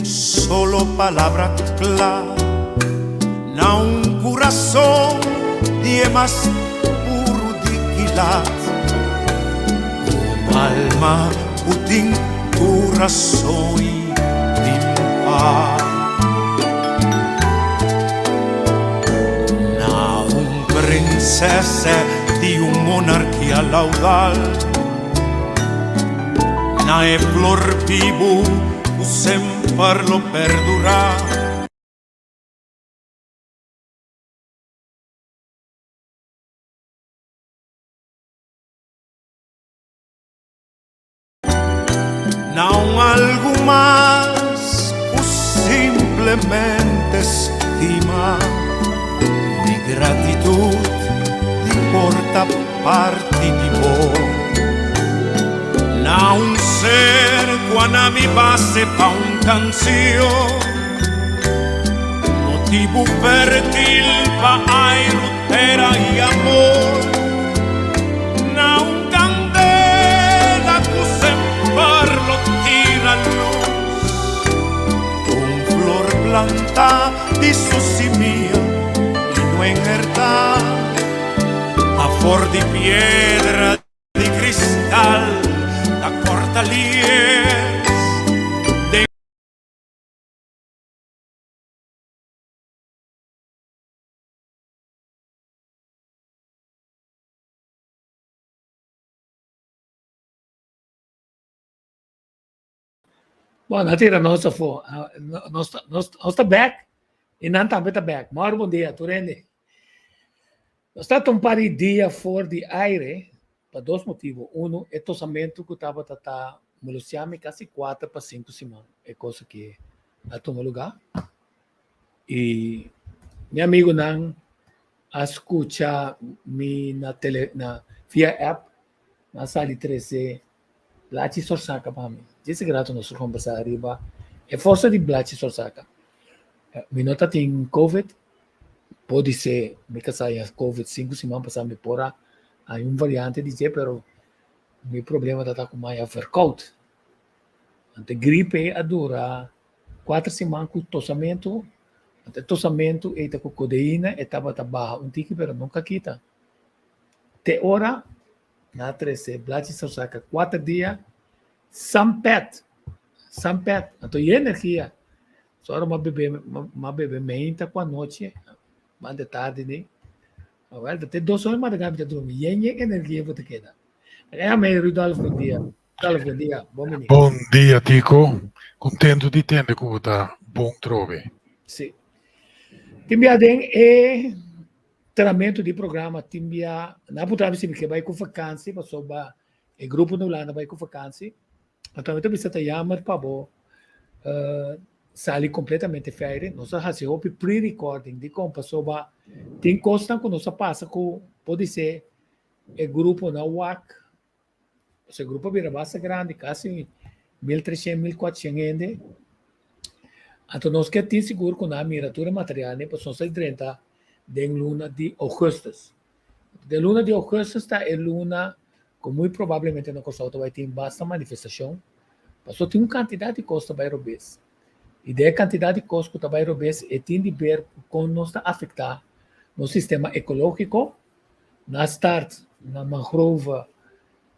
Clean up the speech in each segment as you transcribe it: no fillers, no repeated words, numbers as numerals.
solo palabra clara, na un coração die mais puro de quilat, alma putin coração limpar. Na un princesa di un monarquia laudal, na e flor vivo o sempre lo perdurar. Não algo mais, o simplesmente estima de gratitude de porta parte de bom. Não ser quando me base pa un canção, motivo fértil pa ai rutera e amor. Não candela que sempre lo tira luz, un flor planta di sussimia e no enherda a for di piedra di cristal da cortalies de Bom, natira nossa fo, nós back e não também tá back. Muito bom dia, Turende. Nós estamos um par de dias fora de aire por dois motivos. Um, é tossamento que estava tá molociando quase 4 para 5 semanas. É coisa que não toma lugar. E meu amigo não escuta me na via app na sala 13 Blati Sorsaka para mim. Disse grato nós conversar arriba. É força de Blati Sorsaka. Me nota tem COVID. Pode ser, me casai COVID 5 semanas passando por há variante de G, pero meu problema está com mais overcoat. Ante gripe a dura 4 semanas com tossamento. Ante tossamento e com codeína e estava baixa um tique, pero nunca quita. Te ora na 13 Blati Sorsaka 4 dias Sampet. Então, e energia. Só era uma bebê menta com a noite, mais de tarde, né? Agora, até 2 horas mais de tarde, dormir. E aí, energia vou ter que dar. É, meu Rudolfo, bom dia. Rudolfo, bom dia. Bom dia, Tico. Contento di te che vuota buon trove. Sì. Timbia den e treinamento di programma timbia na putrava se que vai com vacância, passou ba e grupo no lá vai com vacância. Então, eu precisa chamar para bo sali completamente fere. Nós fazemos o pre-recording de como passou ba tem costa que nós passa com pode ser o grupo na WAC. Esse grupo vira bastante grande, quase 1.300, 1.400 gente. Então, nós que tem seguro com a miratura material, né? Porque nós 30 de luna de agosto. De luna de agosto está a luna que muito provavelmente na Costa Alta vai ter bastante manifestação, mas só tem uma quantidade de costa vai robes. E da quantidade de costa que vai robes é tem de ver como nos está afetar no sistema ecológico, na start, na mangrove,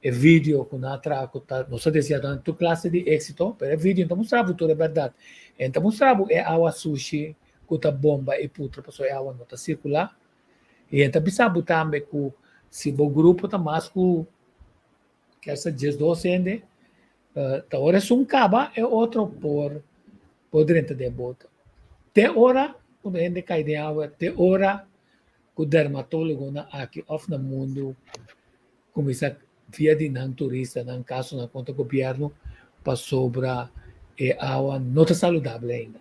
e vídeo com a traco, não sei se é tu classe de êxito, mas é vídeo, então mostrava tudo é verdade. Então mostrava é água sushi, com a bomba e putra, porque a água não está circular. E então precisava também que se o grupo está mais com que essa dias docente, tá hora se um caba é outro por dentro da bota. Tem hora quando a gente cai de água, tem hora que o dermatólogo na aqui off no mundo começa via de não turista, não caso na conta governo para sobra e água não está saudável ainda.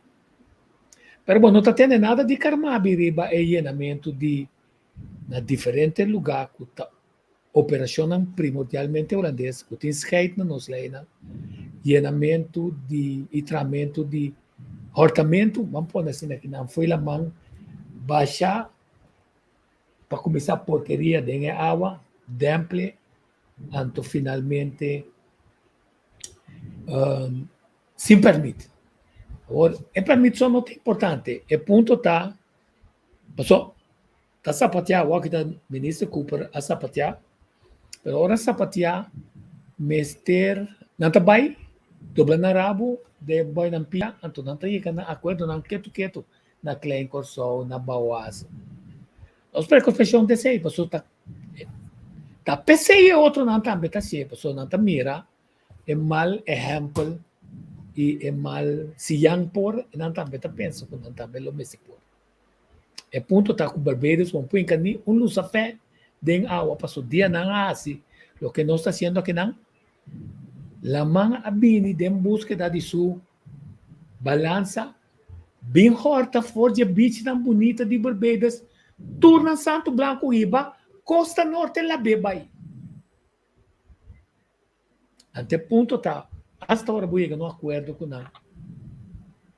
Mas bom, não está tendo nada de carmabiriba e llenamento de na diferentes lugares que tá operacionam primordialmente holandês, que tem scheid na nossa lei, llenamento de e tratamento de hortamento, vamos pôr assim aqui, não foi a mão baixar para começar a porqueria de água, demple, anto finalmente se permite. Ora, e per me sono molto importante. E punto ta, passò, ta sapatia, o che da ministro Cooper a sapatia, però ora sapatia, mester, nanta bai, dobla na rabo, de boy ng pia, anto nanta yika na acuerdo ng keto-keto, na klein corso, na bawas. Os precospecion de sei, passò ta pesei e outro nanta ambeta sei, passò nanta mira, e mal exemplo, e mal siyang por, nanta ambeta penso, kung nanta ambelo mesik por. E punto ta ku Barbados, kung puin kani, un lusafe, den awa, passò dia na nga asi, lo que no está haciendo aquí nan, la man abini den búsqueda de su balança, bem horta forja beach nan bonita de Barbados, turna Santo Blanco iba, costa norte la bebai. Ante punto ta, hasta ora buiga no acuerdo com nan,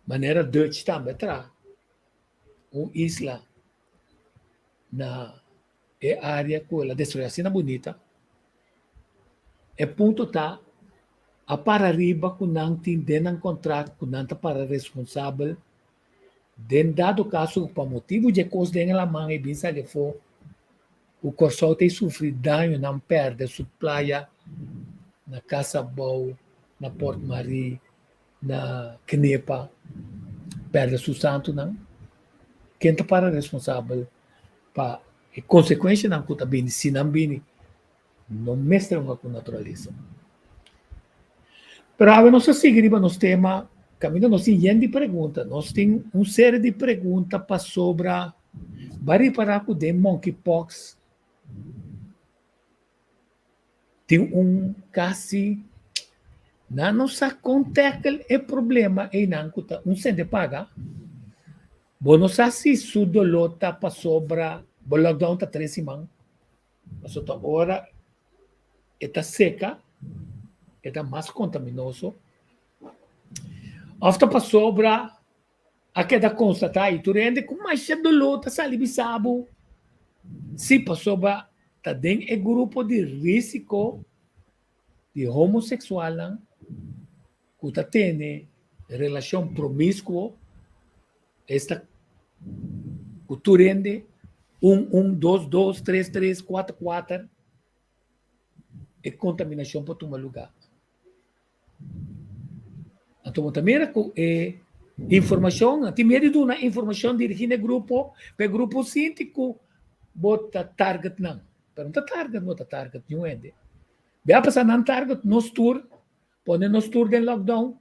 maneira Dutch também tra, isla na área com ela destruição bonita. E punto ta a para riba kung nang tinde ng contrato kung nanta para responsável den dado caso pa motivo de cos den la mãe e bisa le fo o corso te sofre danho não perde su playa na Casa Bow na Port Marie na Knepa perde su santo não quem tá para responsável pa e consequência não kuta bini sinambini não mestre uma com natureza. Pero a nós seguimos nos tema, caminho nós temos de pergunta, nós temos uma série de perguntas para sobre bari para o de monkeypox. Tem caso na nossa contexto é problema e não cuta sende paga. Bom, nós assim sudolota para sobre o lockdown tá 3 semanas. Mas outra hora está seca, está mais contaminoso. After para sobra, a queda constatar e tu rende com mais cedo luta, sali bisabo. Se para sobra, tá dentro é grupo de risco de homossexual, que tá tendo relação promíscua, esta que tu rende 1, 2, 2, 3, 3, 4, 4, é contaminação para tomar lugar. Então, também é informação, tem medo de uma informação dirigida ao grupo, para o grupo síntico, bota target não. Pero não target, não target, não é. Bem, passar não target, nos tour, põe nos tour de lockdown,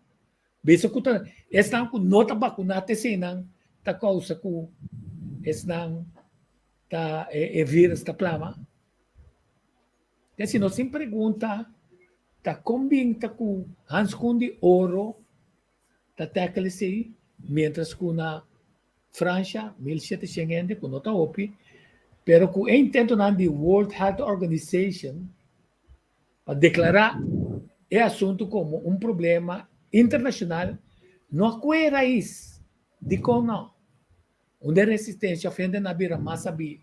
bisa ko ta, não ko nota ba kung natin sinang, ta causa ko, não ta vírus, ta plama. Kasi nós sempre pergunta, ta combin ta ku Hans Kundi Oro, ta tackle si, mientras ku na França, 1700, ku nota opi, pero ku intento na di World Health Organization, para declarar é assunto como problema internacional, não há raiz de como onde a resistência ofende na bira mas sabi.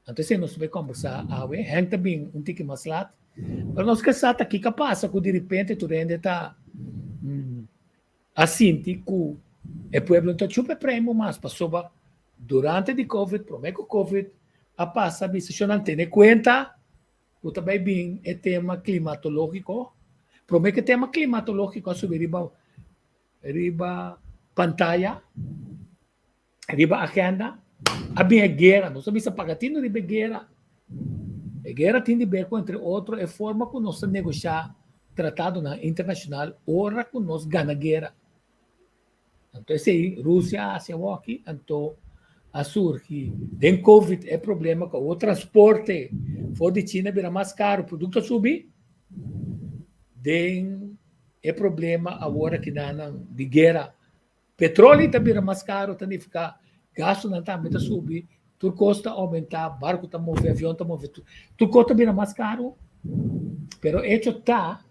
Então, se nós vamos conversar, hang também tiki maslat, pero nós que sa aqui capaz, que de repente tu rende tá assim, que o pueblo está chupa prêmio mas passou durante de COVID, prometo COVID, a passa, se não tem conta, o também bem é tema climatológico, prometo que tema climatológico subir riba pantalla, riba agenda, a guerra, não sabe se pagatino riba guerra. A guerra tem de ver com, entre outros, a forma como nós negociar tratado na internacional, ora que nós ganha guerra. Então, esse aí, Rússia, Ásia, aqui, então, a surge, den Covid é problema com o transporte, for de China, vira mais caro, o produto subir, den é problema agora que dá de guerra, petróleo está vira mais caro, também fica gasto não também está subir, tudo custa aumentar, barco está mover, avião está mover, tudo custa vira mais caro, pero hecho está,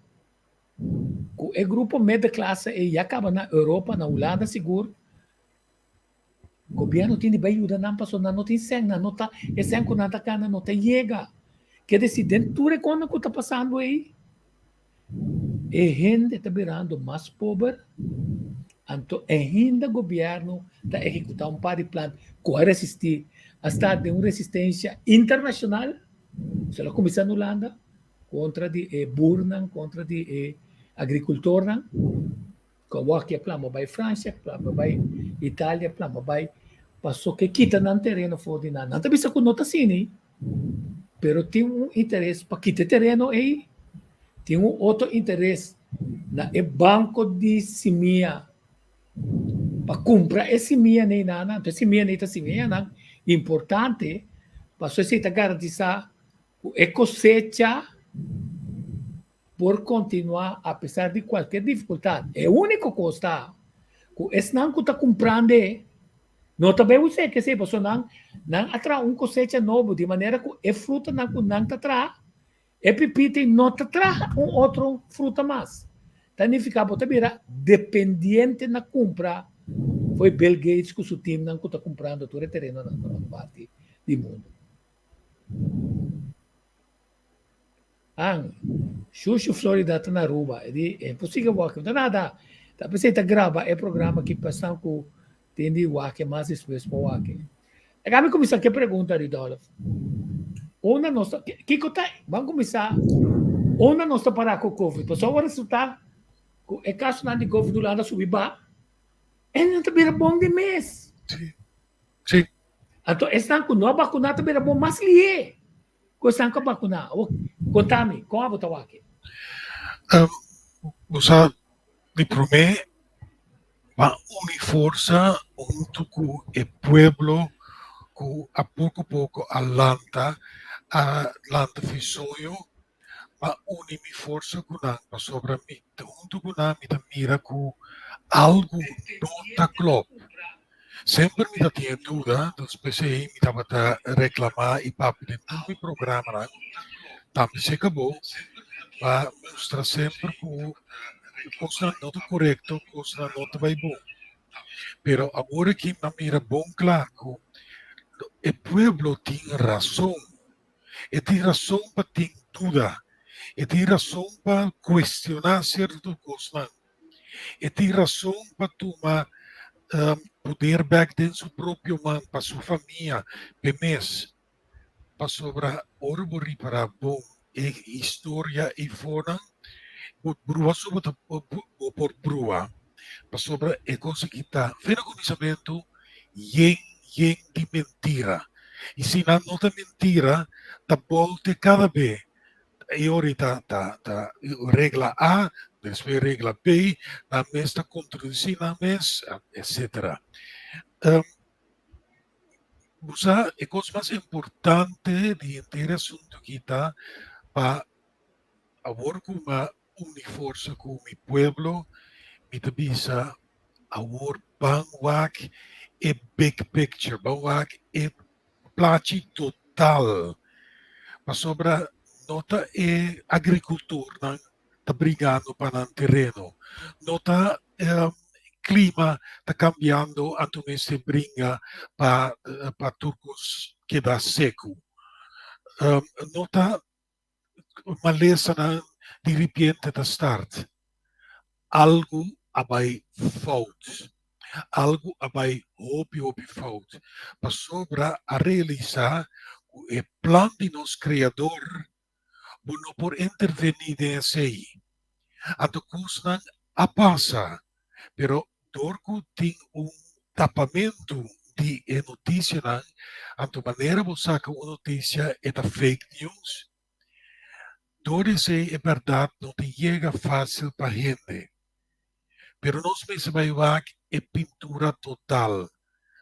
o grupo média classe e acaba na Europa, na Holanda, seguro, o governo tem de ajudar, não passou, não tem sangue, não está, e sangue não está cana, não está chega, quer dizer, dentro de quando está passando aí, e gente está virando mais pobre, Então, ainda o governo está executando um par de planos que resistir hasta de uma resistência internacional. Se ela começa na Holanda, contra de Burnan, contra de agricultor, que aqui é plano, vai França, plano, vai Itália, plano, vai passou que quita no terreno fora de nada. Não está bisa com nota assim, pero tem um interesse para quitar terreno aí, tem um outro interesse na banco de semia para comprar esse semia nem nada, então semia nem tá semia não importante para você garantizar a cosecha por continuar apesar de qualquer dificuldade. É o único custa. Esse não que está comprando, não também você que se você não atrai cosecha novo de maneira que a fruta não está atrás, e pepita não está atrás outro fruta mais. Significa que você dependente na compra. Foi Bill Gates que o seu time não está comprando todo o terreno na parte do mundo. Xuxu Florida está na Aruba. É possível que não nada. Tá pensando grava é programa que passam com tem de wake mais espaço para wake. Acaba começar que pergunta Ridolfo. Uma nossa que tá, vamos começar. Uma nossa parar com o Covid. Pessoal, o resultado é caso na de Covid do lado subir ba. É não tá bem bom de mês. Sim. Então, estão com não vacinar tá bem bom mas lié. Estão com vacinar. Contame, como a botar aqui? Usa de primeiro va unir força junto com o pueblo que a pouco alanta fisonho va unir força com a sobre mim junto com a mira com algo não está claro. Sempre me dá tinha dúvida, dos PCI me dava a reclamar e papo de todo o programa, também se acabou, para mostrar sempre que coisa não está correto, coisa não está bem bom. Pero agora que na mira bom claro, o pueblo tem razão, e tem razão para ter dúvida, e tem razão para questionar certas coisas, e tem razão para tomar poder back dentro do seu próprio mão, para sua família, para mês, para sobrar orbori para bom, e história e fora, brua sobre por brua, para sobrar e conseguir estar, vendo conhecimento, yen de mentira. E se não é mentira, tá volta cada vez. E ahorita tá regla A, depois regla B, na mesa contradição na mesa, etc. Usar a coisa mais importante de entender assunto que está para agora com uma uniforça com o pueblo, me tabisa agora banwak e big picture, banwak e plati total. Mas sobre nota é agricultor, não está brigando para o terreno. Nota clima está cambiando, então se briga para turcos que dá seco. Nota maleza de repente da start. Algo abai falta. Algo abai hopi falta. Para sobre a realizar o plano de nosso criador, não por intervenir nesse aí. Então, coisa a passa, pero dorco tem tapamento de notícia, então maneira você saca uma notícia é da fake news. Todo isso é verdade, não te chega fácil para a gente. Pero nós mesmos vai ver é pintura total.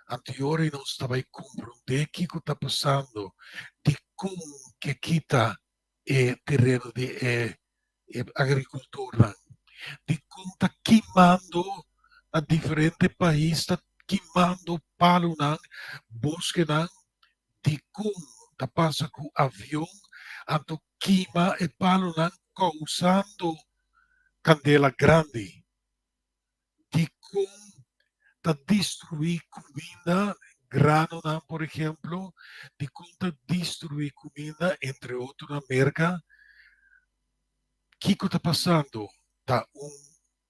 Anterior nós estava compreender o que está passando, de como que quita terreno de agricultura, de como está queimando a diferentes países, está queimando palo, bosque, de como está passando com avião, então queima e palo, causando candela grande, de como está destruir comida, grano, por exemplo, de como está destruir comida, entre outros, na América. O que está passando? Está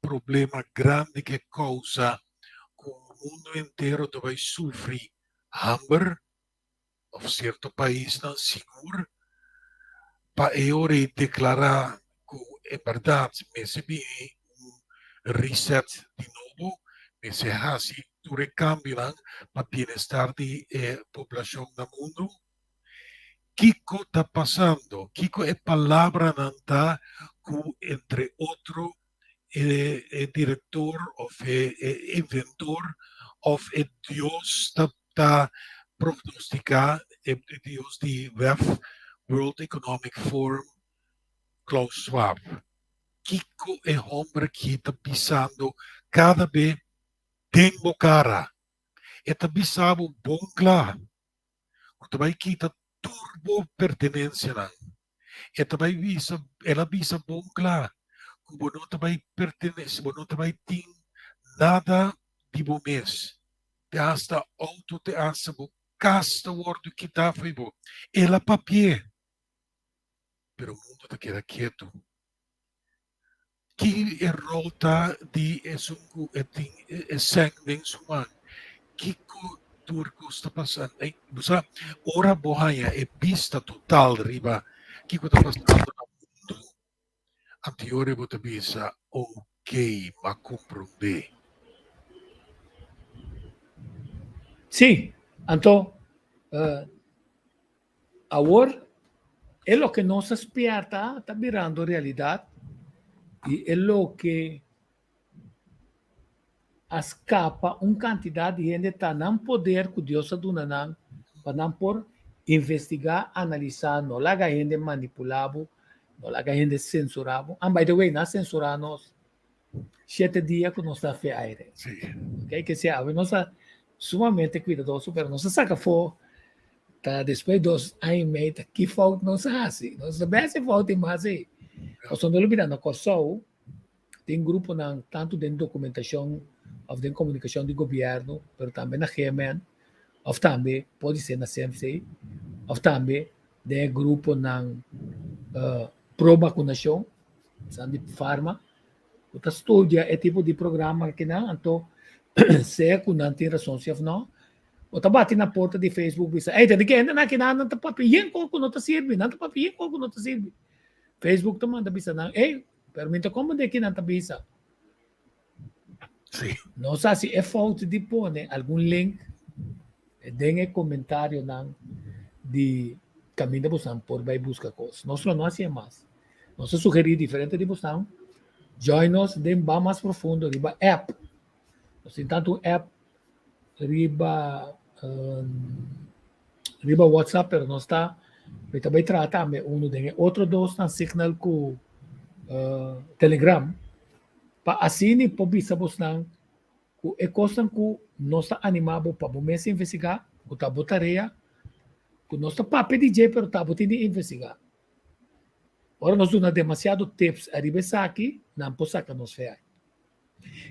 problema grande que causa que o mundo inteiro vai sofrer hambre, of certo país não seguro, para eu declarar que é verdade, mas se bem um reset de novo, mas se assim, tu recambio para o bem-estar da população do mundo. Kiko está passando, Kiko é palavra não está, entre outro, diretor ou inventor ou Deus está prognosticar, Deus de WEF, World Economic Forum, Klaus Schwab. Kiko é homem que está pisando cada vez dentro cara. Está pisando bom claro. Também que está turbo pertenência lá. Ela visa bom claro. Como não também pertence, como não também tem nada de bom mês. Te hasta auto, te hasta bo casta word que está foi bom. Ela papier. Pero o mundo está queda quieto. Que é rota de sangue humano. Que turco está passando? Ora bohanha é pista total riba. Que está passando no mundo? Anteriore você pensa, ok, ma compreender. Sim, então, agora é o que nos despierta, está virando realidade, e é o que escapa uma quantidade de gente está não poder que Deus dá para não por investigar, analisar, não laga gente manipulado, não laga gente censurado. And by the way, não censurar nós 7 dias que nós está fe aire. Okay? Que se abre, nós está sumamente cuidadoso, mas nós saca fora, tá depois dos anos meio, que falta nós assim, nós sabemos se falta mais aí. Nós não olvidando a coisa, tem grupo não tanto de documentação ou de comunicação de governo, mas também na GMN, ou também pode ser na CMC, ou também de grupo na pro-vacunação, de farma, que estudia esse tipo de programa que não, então, se é que não tem razão, se não, o bate na porta de Facebook e diz, ei, tem que ainda não que não está papinho, como não está sirve, não está papinho, como não está sirve. Facebook também está bisa, ei, permita como de que não está bisa. Sim. Não sei se é falta de pôr algum link, dengue comentário de caminho de você por vai buscar coisas. Nós não hacemos mais. Nós sugerimos diferente de você. Join us, dem va mais profundo, riba app. Nós temos tanto app, riba WhatsApp, pero nós está, também trata um de outro dois na Signal com Telegram. Para assim, por bisa você é coisa que nós está animado para começar a investigar, que está tarefa, que nós está para pedir, pero está botando investigar. Ora, nós damos demasiado tips arriba aqui, não pode sacar nos feios.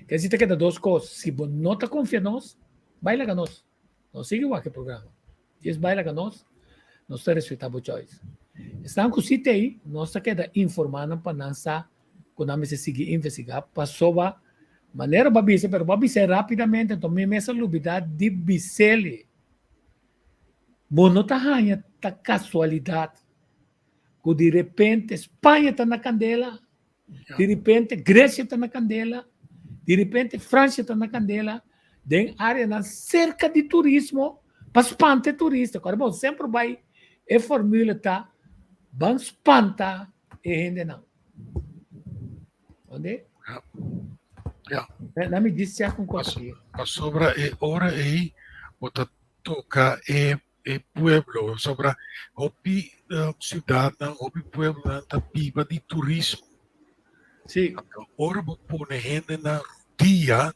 Quer dizer que tem duas coisas. Se você não está confiando nós, vai lá com nós. Não siga o aquele programa. Se vai lá com nós está respeitando a choice. Estão com o aí, nós está queda informando para não estar, quando nós seguir investigar, para sobre maneira babisa, pero babisa rapidamente, então me essa lubidade de bisele. Bom, não está ganhando, está casualidade. Que de repente Espanha está na candela, de repente Grécia está na candela, de repente França está na candela, tem área na cerca de turismo, para espantar turista. Agora, bom, sempre vai, a fórmula está, vai espantar e gente não. Onde? Não me disse se com coisa aqui. Sobre a hora aí, você toca pueblo, sobre opi cidade, opi pueblo, na viva de turismo. Sim. Ora, você põe gente na dia,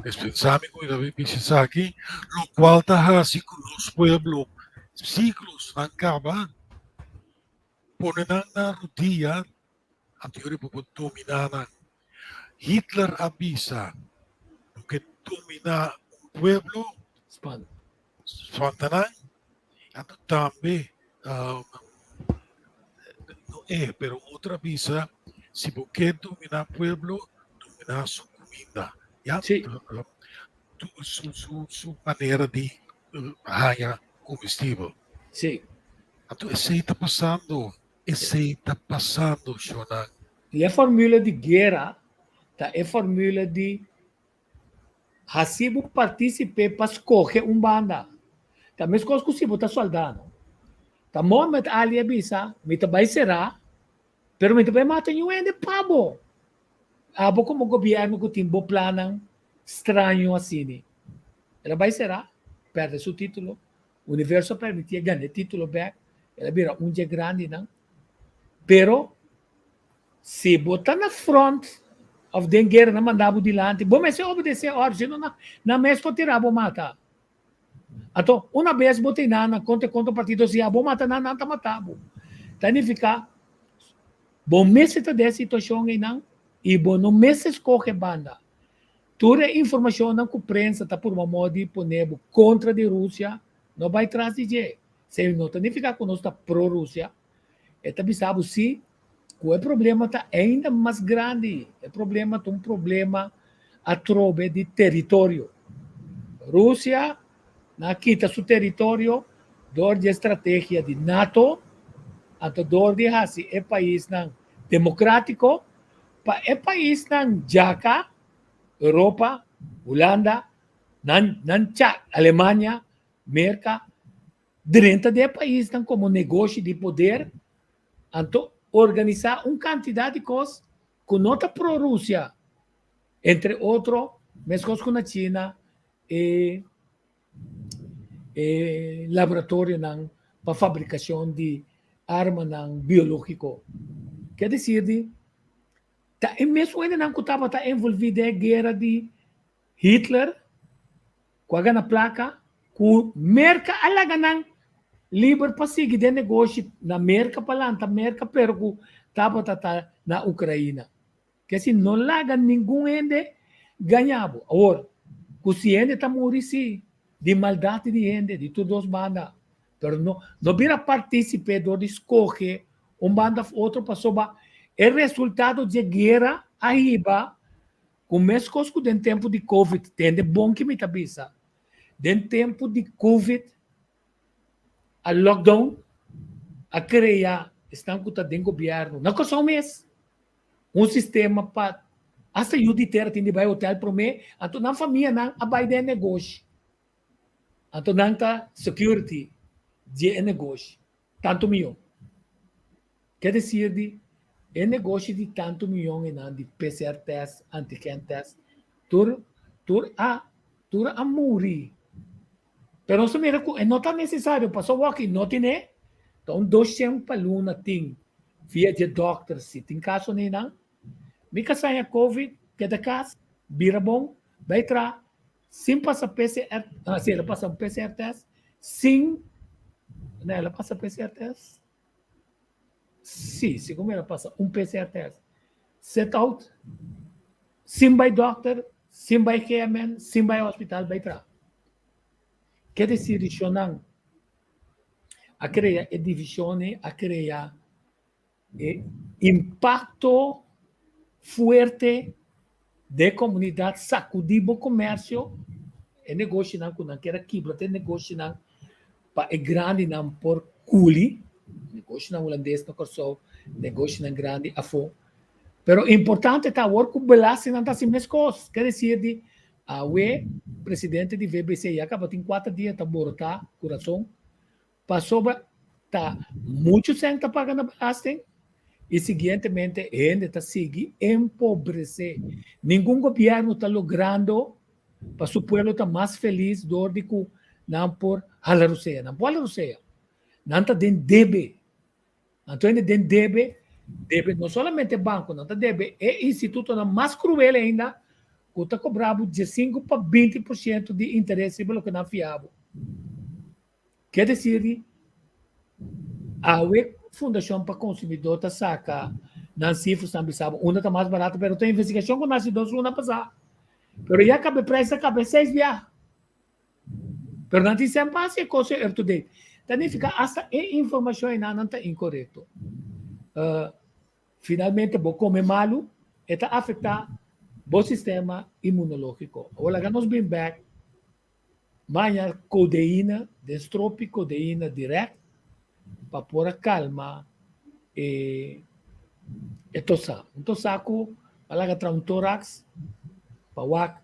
pensamos que deve pensar aqui, o qual está assim com os pueblos, ciclos acabam, põe na dia, anterior para dominar. Hitler avisa que domina um pueblo, espantará, também não é, pero outra avisa, se você dominar pueblo, na sua comida. Yeah? Sim. Sua maneira de ganhar combustível. Sim. Então, isso aí está passando. Isso aí está passando, Shonan. E a fórmula de guerra, tá? É fórmula de Hasibo participar para escolher banda. Tá? Mas coisa que você está soldado. Tá? Mohamed Ali avisa, me vai será, pero me vai matar um ende pabo. Abo como governo que tem bom plano estranho assim. Ela vai será, perde seu título. O universo permitia ganhar título back. Ela vira dia grande, não? Pero se botar na front of den guerra na mandava dilante, bom, mas se obedecer a ordem, na mês que tirava mata. Então, uma vez botei na contra o partido, se a bom mata na tá matava. Significa, bom mês está dessa situação aí não, e bom no mês escolhe banda. Toda a informação não que a prensa está por uma modo de poner contra a Rússia, não vai atrás de jeito. Se não significa que nós está pró-Rússia, é também sabe se o problema está ainda mais grande. O problema é um problema a trobe de território. Rússia, na quita seu território, dor de estratégia de NATO, ato dor de hasi, é país não democrático, é país não jaca, Europa, Holanda, Alemanha, América, dentro de país não como negócio de poder, então organizar uma quantidade de coisas com nota pró-Rússia, entre outros, mesmo com a China e laboratório para fabricação de arma biológico. Quer dizer, mesmo ainda não estava envolvido na guerra de Hitler, com a placa, com a América, alaga livre para seguir de negócio na América para lá, América, pero estava na Ucrânia. Que assim, não laga nenhum ende ganhava. Agora, se ende está morrendo de maldade de ende, de todas as bandas. Pero não vira participar de escolher banda outro passou. É resultado de guerra arriba, com mesmo coisa do tempo de Covid, tem de bom que me tabisa. Do tempo de Covid, a lockdown, a criar, estão com o governo, não só um mês, sistema para essa judiciária tem de vai hotel para mim, então na família não abai de negócio, então não tá security de negócio, tanto milhão, quer dizer de negócio de tanto milhão e não de PCR test, antigen test, tur a morrer. Pero se mira que não está necessário, passou aqui, não tem, então 200 paluna tem, via de doctor, se tem caso nem não, me casaya COVID, cada caso, vira bom, vai entrar, sem passar PCR, se ela passa um PCR test, sem, não, ela passa PCR test, sim, como ela passa um PCR test, set out, sem vai doctor, sem vai KMN, sem vai hospital, vai entrar. Quer dizer, Shonan, a criar divisione, a criar impacto forte de comunidade, sacudir o comércio, e negócio não com que era quebra, tem negócio não para grande não por culi, negócio não holandês não corso, negócio não grande a fo. Pero importante está o work belasting não tá assim mesmo coisas, quer dizer de o presidente de VBC já acaba tem 4 dias tá borotá coração passou tá muito gente tá pagando belasting e seguintemente ainda tá seguir empobrecer nenhum governo tá logrando para o povo tá mais feliz do que não por Rússia não tá den debe então ainda den debe não somente banco não tá debe é instituto mais cruel ainda que está cobrado de 5% para 20% de interesse pelo que não fiável. Quer dizer, a Fundação para Consumidor está saca nas cifras também sabe, uma está mais barata, mas tem investigação com nós dois uma passar. Mas já cabe preço, cabe 6 dias. Mas não tem sempre assim, coisa up to date. Significa, essa informação ainda não está incorreta. Finalmente, vou comer malo, está afetar bom sistema imunológico. Ahora que nos bring back, manhã codeína, destrope codeína direct, para pôr a calma e tossar. Então, saco, para que um tórax, para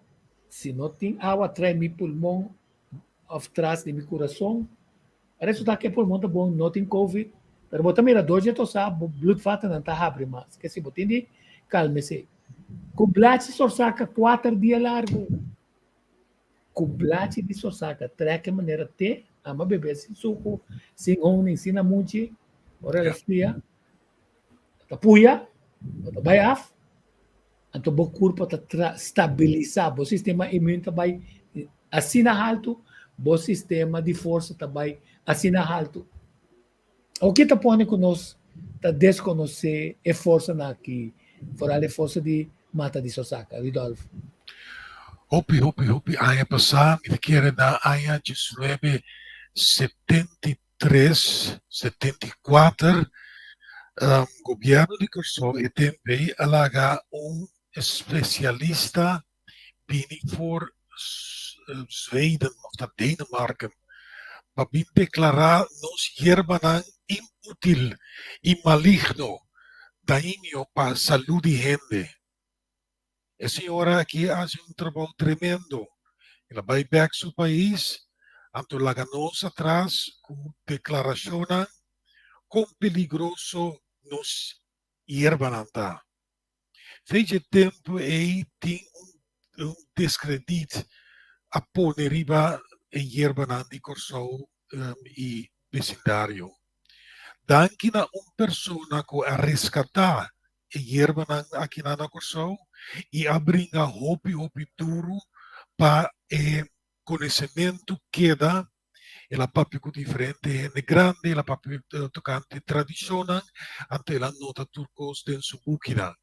se não tem água, traz meu pulmão atrás de meu coração, resulta que o pulmão está bom, não tem Covid, mas botar mira, dois tossar, blood fat não está abre mais, que se botar de calme-se. Cublate sorsaca 4 dias largo. Cublate de sorsaca, treque maneira te, ama beber sem suco, sem honey, sem amunchi, ora resfria, tapuia, vai af, então o corpo está estabilizar, o sistema imune vai assim na alto, o sistema de força também assim na alto. O que está pondo com nós, está desconhecer a força aqui, fora a força de mata de sorsaca, Ridolfo. Hopi, año pasado, me quiere dar año 1973, 74, governo de Kosovo e também alaga especialista vindo por Zweden of Denemarken, para declarar nos hierbanan inútil e maligno, daño para a saúde de gente. A senhora aqui faz trabalho tremendo. Ela vai back ao país, anto laganos atrás, com declaração com peligroso nos hierbananta. Fez tempo aí tem descredito a pôr riba em hierbanan de Kosovo e vecindário. Danke na persona que a resgatar a hierbanan aqui na Kosovo e abrir a hopi duro para conhecimento que dá ela papico diferente é grande ela papico tocante tradicional ante ela nota turcos den su búquida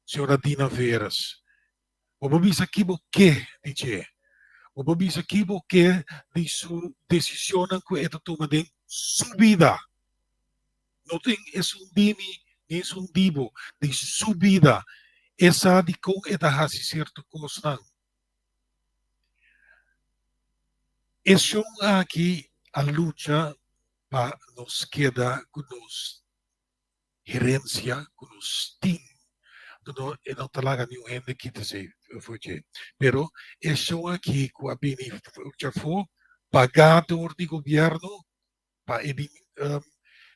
senhora Dina Veras o babisa kibo que dice o babisa kibo que de su decisão que ela toma de sua vida não tem é um dimi é um dibo de sua vida essa de com ela faz certo coisa isso aqui a luta para nos queda com nos herência, com nos tim, não talaga nenhum gente que dizer foi pero isso aqui com a bini já foi pagador de governo para ele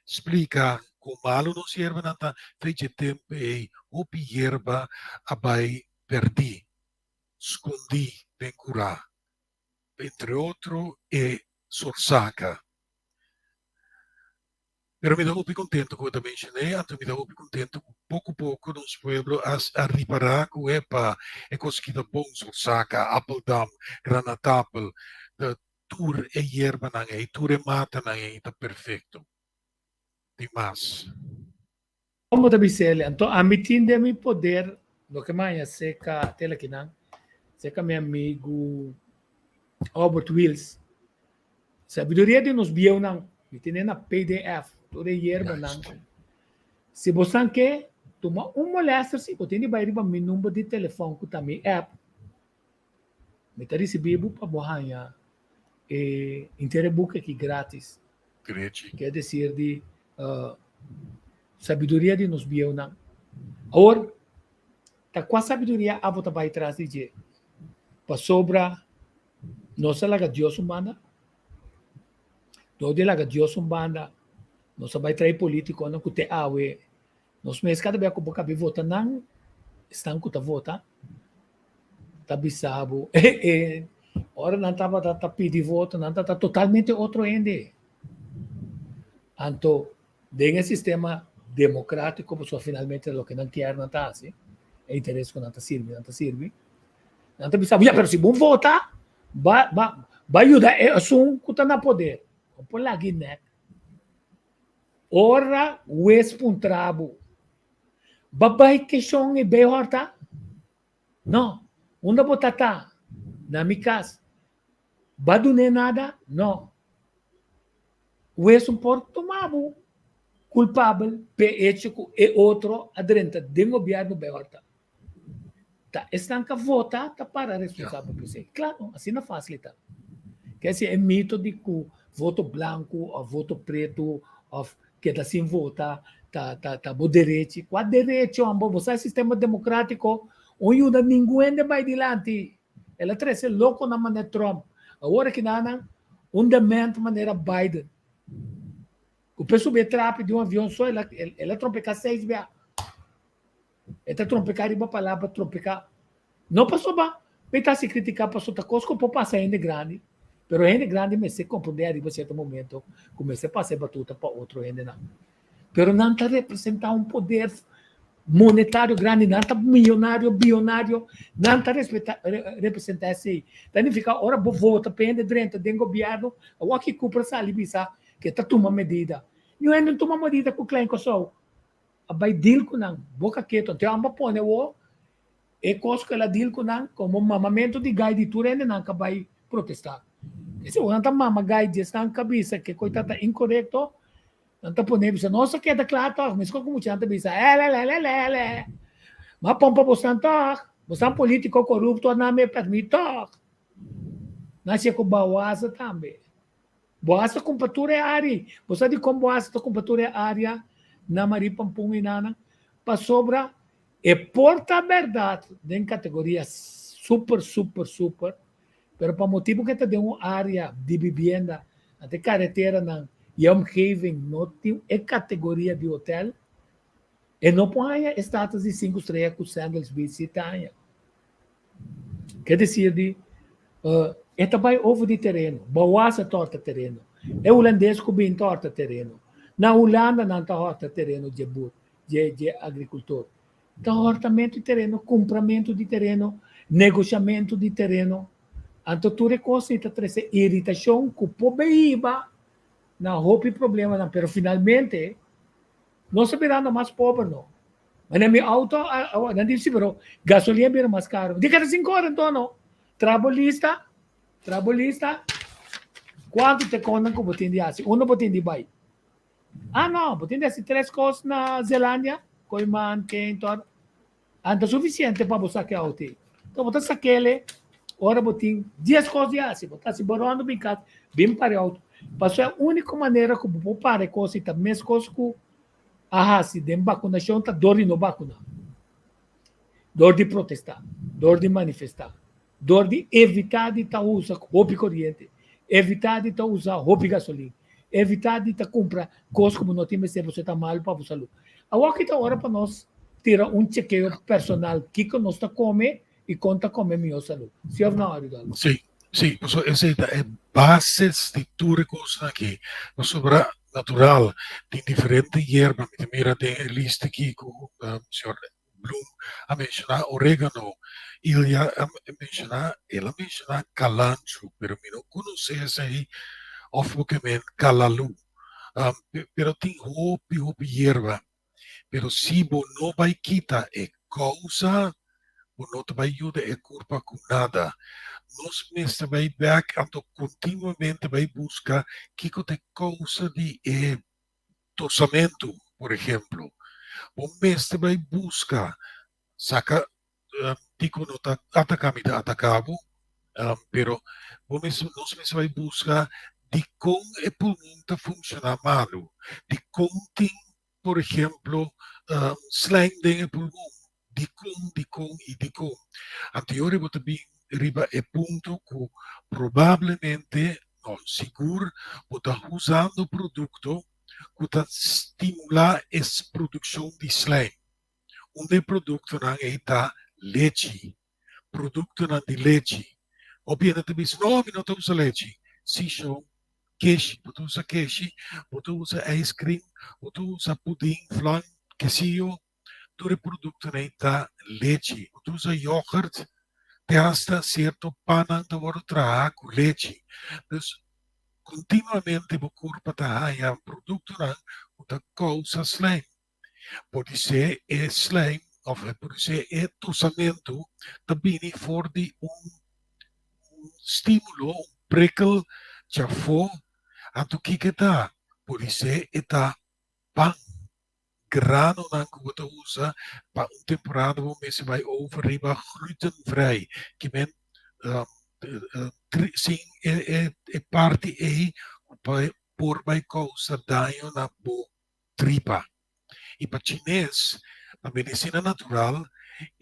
explicar como malo não serve nada fez tempo e o hierba abai perdi escondi bem curar entre outros e sorsaca. Pero me dá muito contento, como eu também mencionei, me dá muito contento, pouco a pouco, nos pueblos a reparar que é conseguido bom sorsaca, Appeldam, Granatapel, tur e hierba na ngay, tur e mata na ngay, está perfeito. Tem mais. Como também se ele, então, a mitin de meu poder, do que mais seca tela que não, seca meu amigo Albert Wills, sabedoria de nos bio não, me tem na PDF, toda hierba não. Se você quer tomar molestar se você tem vai riba meu número de telefone que também app, me tá recebendo para borrar e inteiro book aqui grátis. Quer dizer de sabedoria de nos bio não. Agora, tá com a sabedoria a botar vai atrás de para sobra nossa laga Deus humana, todo laga Deus humana, nossa vai trair político não que te awe, nós mesmo cada vez que boca be vota não, estão que tá vota, tá bisabo, ora não tava tá pedir voto, não tá totalmente outro ende, então dentro sistema democrático, pessoa finalmente o que não quer não tá assim, é interesse que não tá serve, não tá bisabo, já pero se bom votar vai ajudar é assunto que está na poder. Vamos lá aqui, né? Ora, o ex-puntrabo. Babai questão é bem horta? Não. Onde botar tá? Na minha casa. Badu nem nada? Não. O ex-puntrabo culpável, ético e outro aderente. Dengo biar no bem horta. estão que votar tá para responsável por isso. Claro, assim não facilita. Que esse é mito de que voto branco ou voto preto ou que tá sem votar tá bom direito. Qual direito ambo você sistema democrático onde ninguém vai adiante. Ela traz louco na maneira Trump. Agora que nada demanda maneira Biden. O pessoal vê trap de avião só ela trompecar 6 vezes. Ela trompecar riba palavra trompecar. Não passou bem. Está se criticar passou outra coisa que passa ainda grande. Pero ainda grande me se compreender arriba certo momento comecei a passar batuta para outro ainda não. Pero não está representar poder monetário grande, não está milionário, bilionário, não está representar esse. Daí fica, ora, vou votar, pende dentro do governo, o que cumpre essa libisa, que está tomando medida. Não toma medida com o cliente, só. Vai deal com não, boca quieto, então amba põe o e coisa que ela deal com não, como mamamento de guide de tudo, ainda não vai protestar. Se o anta mama guide está na cabeça, que coitado incorreto, anta põe bisa, nossa que é da claro, mas como chanta bisa, mas pompa você político corrupto não me permite, nasce com bawasa também. Boasa compatura é área, você de como boasa a compatura é área, na maripampung inana, para sobra e porta a verdade em categoria super, pero para motivo que tem uma área de vivenda, até carretera na omgeving, não tem categoria de hotel, e não põe status de 5 estrelas com sandals visitanha. Quer dizer, esta vai over de terreno, bawasa torta terreno, é holandês que bem torta terreno. Na Holanda não está horta terreno de agricultor. Está hortamento de terreno, compramento de terreno, negociamento de terreno. Então, tudo é coisa que traz irritação, que o povo não houve problema, não. Pero finalmente, não se verá mais pobre, não. Mas na minha auto, não disse, pero gasolina vira mais caro. De cada 5 horas, então, não. Trabalhista, quanto te contam que botin de assim? Botin de bai. Não, botin desse 3 coisas na Zelândia, Coiman, Kenton, anda suficiente para você que auto. Então, botar aquele, ora botin 10 coisas de assim, botar se borrando bem caro, bem para auto. Passou a única maneira que vou parar coisa e também as coisas que se dem vacunação tá dor de não vacunar, dor de protestar, dor de manifestar, dor de evitar de usar roupa corrente, evitar de usar roupa gasolina, evitar de comprar coisas como não tem se você está mal para a saúde. Agora que está hora para nós tirar chequeio personal que nós está come e conta como é minha saúde. Se eu não ajudo. Sim, essa é base de tudo coisa aqui. Nós sobre natural tem diferente erva, mira tem lista aqui com o senhor Bloom a mencionar orégano, ela menciona calancho, pero eu não conhecia essa aí, obviamente calalu, pero tem roupa erva, pero se não vai quitar é causa, não vai ajudar é culpa com nada. Nós mesmos vai ver, então continuamente vai buscar que tem causa de tossamento, por exemplo. O mesmo vai buscar, saca, digo não está atacado, pero nós mesmos vai buscar de como o pulmão está funcionando mal, de como tem, por exemplo, slang no pulmão, de como. Anterior eu também arriba é ponto que provavelmente, não, seguro, está usando produto que está estimular essa produção de slime. Onde produto não é leite, produto não de leite. Obviamente, não está usando leite. Se show, queijo, você usa queijo, você usa ice cream, você usa pudim, flan, quesillo, todo produto não é leite. Você usa iogurte, hasta certo pana da outra com leite. Então, continuamente o corpo está a produto da causa slime. Pode ser slime, ou pode ser tossamento, também for de estímulo, prikkel, já for, então o que está? Pode ser pão, grano que você usa para temporada onde você vai overriba glutenvrij. Que men sim, é parte aí por vai causar dano na boa tripa. E para chinês, a medicina natural,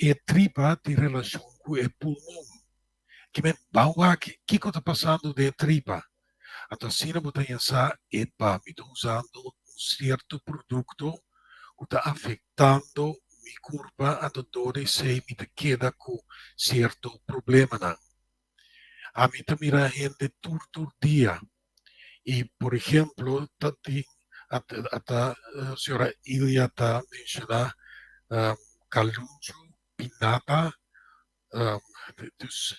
é tripa tem relação com o pulmão. Que men, que está passando de tripa? A toxina botanha é para me usando um certo produto que está afetando minha curva, a dor e se me queda com certo problema. Não. A mim também a gente todo dia. E, por exemplo, a senhora Ilha está mencionando calúncio, pinata, dus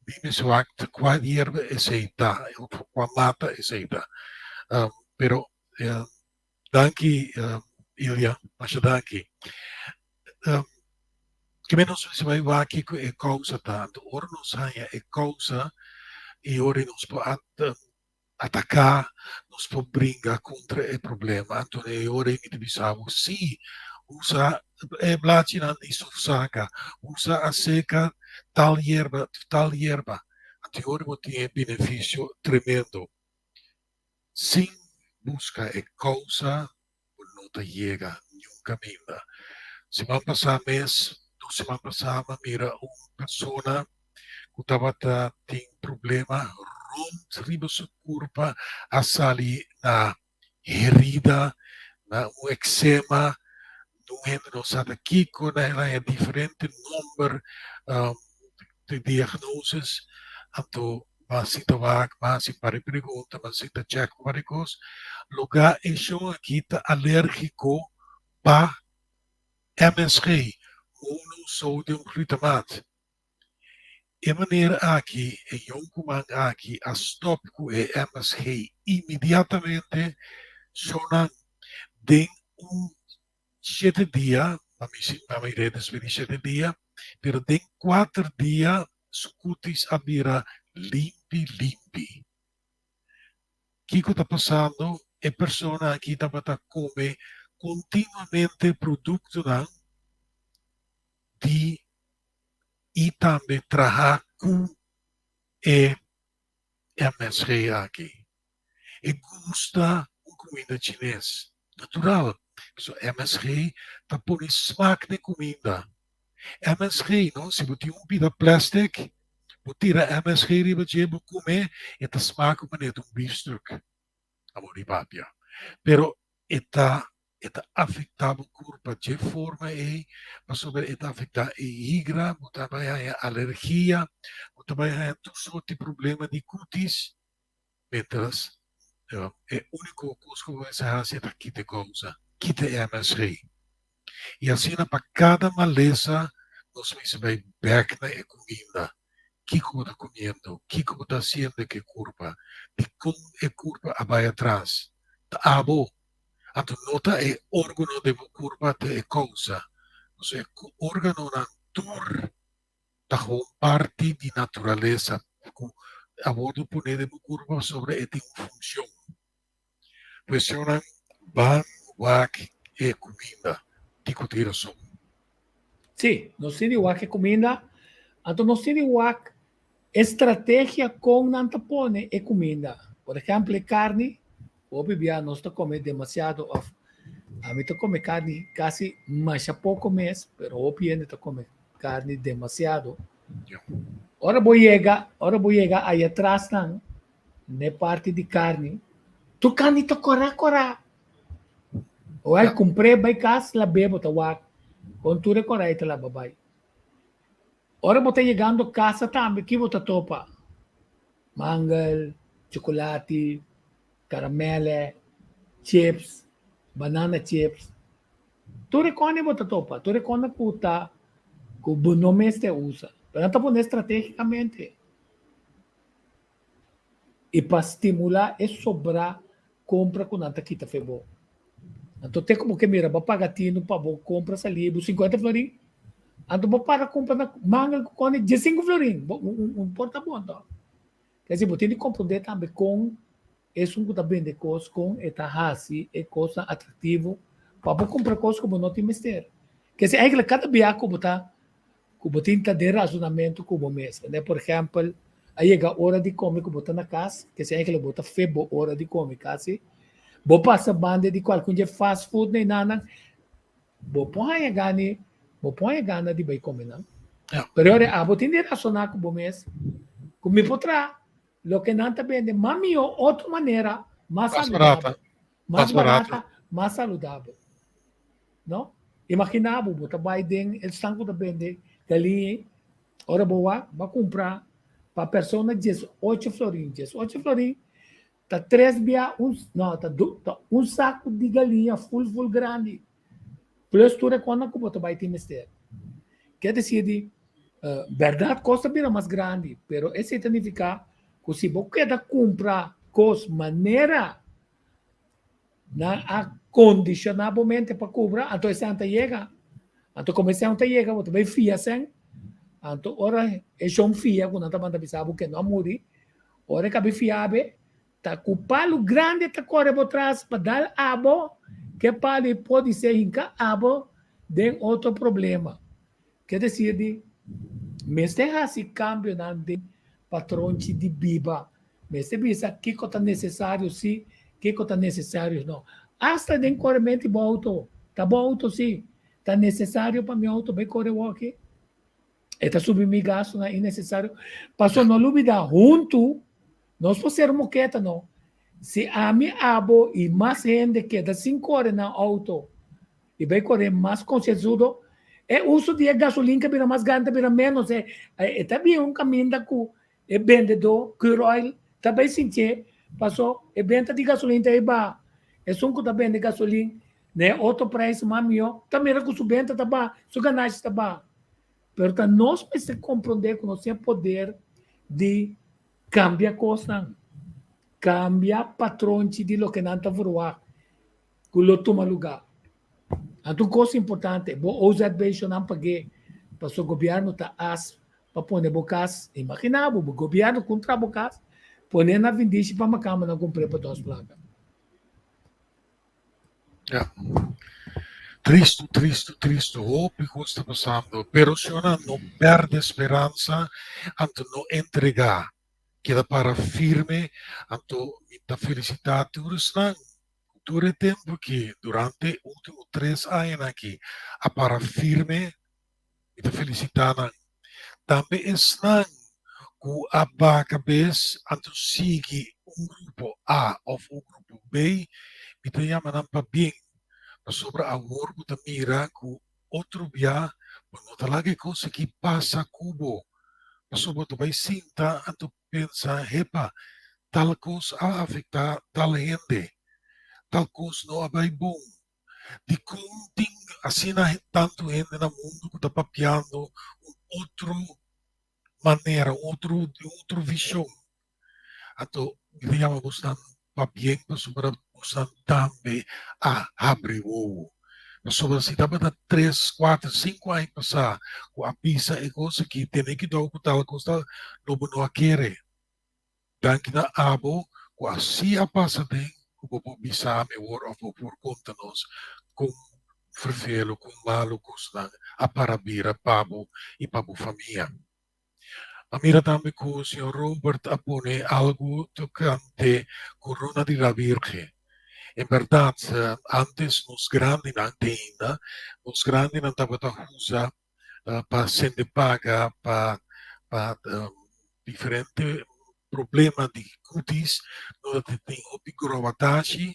dime so qua hierba aceita, qua mata aceita. Pero danki Ilya, masya danki. Que menos se vai aqui é causa tanto, ora não saia é causa e ora nos pode atacar, nos pode brigar contra o problema. Então, ora em Bissau, sim, usa blatina isso saca, usa a seca tal hierba. Então, ora tem benefício tremendo. Sem busca é causa, não te chega nunca ainda. Semana passada mês, semana passada, mira uma pessoa que estava tem problema rond sua curva a sair na herida, na um eczema, não entra no sabe aqui, quando ela é diferente número de diagnoses, então mas se tava mas se para pergunta, mas se check para coisa, lugar isso aqui está alérgico para MSG, monosodium glutamate. E maneira aqui, em Yonkuman aqui, a stop com o MSG imediatamente, sonan de 7 dias, a maioria das vezes 7 dias, pero de 4 dias, su cutis abira limpi. O que está passando? A pessoa aqui está come continuamente produto de e também trabalhar com MSG aqui. E gosta de comida chinesa. Natural. So, MSG está pondo smaak na comida. MSG, não? Se você tira plástico, você tira MSG e você vai comer, e está smaak como um biefstuk. Amor e papia. Pero está afetando o corpo de forma mas está afetando a higra, também a alergia, também a todo tipo de problema de cutis, mientras é o único coisa que vai fazer é que te causa, que te MSG. E assim, para cada maleza, nós vamos back na comida. O que está comendo? O que está fazendo que curva? De como a curva vai atrás. Tá bom. A nota é órgano de curva de causa. Ou seja, órgano na tur da parte de natureza. A bordo poner de curva sobre esta função. Questiona ban, wak e comida. Discutir isso. Sim, nós temos que comida, então nós temos estratégia com nantapone e comida. Por exemplo, carne, obviamente nós comemos demasiado. A mim come carne quase mais pouco mês, mas obviamente come carne demasiado. Ora vou chegar aí atrás na parte de carne. Tu carne to cora. Ou comprei by casa la bebo tawak. Quando tu recordai te la babai. Ora você chegando a casa também, que você topa? Mangal, chocolate, caramelo, chips, banana chips. Tu reconhece você topa? Tu reconhece que o nome este usa. Pero não está estrategicamente. E para estimular e sobrar, compra com nanta kita febo. Então tem como que mira, para pagar tino, para compra salibo, 50 florim. Então para comprar manga com 15 florim, um porta bom, tá? Quer dizer, você tem que compreender também com isso que está bem de coisa, com esta raça, é coisa atrativo para comprar coisas como não tem mistério. Que se eigenlijk cada dia como tinta de razonamento como mesmo, né? Por exemplo, aí chega a hora de comer como tá na casa, que se eigenlijk bota febo hora de comer, assim, vou passar banda de qualquer fast food nem nada, vou põe gana de bem comer, não? Ja. Pero ora, vou ter de razonar como mesmo, como potrá, lo que não tá vendo, mami, outra maneira, mais Mais saudável, barata. mais Mais barato. barata, mais saudável. Não? Imaginava, bota Biden, eles estão com vender ali, ora boa, vai comprar para a pessoa 18 florins. 18 florins, tá 3 bia, não, tá um saco de galinha full grande. Plus tudo é quando que bota vai ter mistério. Quer dizer, verdade, custa bem mais grande, pero esse significa que se você quer comprar coisa maneira na acondicionadamente para cobrar, então essa anta chega, então como essa anta chega, você vai fiar sem, então ora é um fia quando anta manda bisabo que não muri, ora que fiabe, tá com palo grande tá corre por trás para dar abo, que palo pode ser inca abo de outro problema. Quer dizer, mas tem esse cambio na de patrão de biba, mas tem bisa que está necessário sim, que está necessário não. Hasta de corrente bom auto, tá bom auto sim, tá necessário para meu auto bem correr aqui. Está subir meu gasto, não é necessário. Passou não dúvida junto, nós podemos ser moqueta não. Se a mim abo e mais gente que dá 5 horas na auto e vai correr mais conscienzudo, é uso de gasolina que vira mais grande, vira menos. É também um caminho da que é vendedor, crude oil, também sentir, passou, é venda de gasolina, é ba, é sunco também de gasolina, né? Outro preço mais melhor, também é que o venda tá ba, su ganagem tá ba. Pero nós precisamos compreender que nós temos poder de cambiar coisa, cambiar patrão de lo que não está voar, que lo toma lugar. Então, coisa importante, vou usar bem o não paguei, para o governo tá as para pôr bocas, imaginar, o governo contra bocas, pôr na vindice para uma câmara não cumprir para duas placas. Ja. Triste, hope que está passando, pero se uno não perde esperança, anto não entregar, queda para firme, anto da felicidade não. Dure tempo que durante os últimos 3 anos aqui, a para firme e da felicidade também está com a cabeça anto sigue grupo A ou grupo B, e te chamam para bem, para sobre amor que te mira com outro dia, não talaga coisa que passa cubo, para sobre tu vai sinta anto pensa, hepa, tal coisa a afetar tal gente. Tal coisa não vai bom. De conting assim tanto gente no mundo que está papiando outra maneira, outro visão. Então, digamos, estão papiando sobre estão também a abrir o sobre se estava da 3, 4, 5 anos passar com a pizza e coisa que tem que dar o tal coisa não quer. Dan que na abo com a sia passa tem o bisa me war of por conta nós com fervelo com malucos na a parabira pabo e pabo família. A mira também com o senhor Robert apone algo tocante corona de la Virgen. Em verdade, antes nos grandes ainda, nos grandes não estava a usar para ser paga para diferente problema de cutis, não tem obigrovatashi,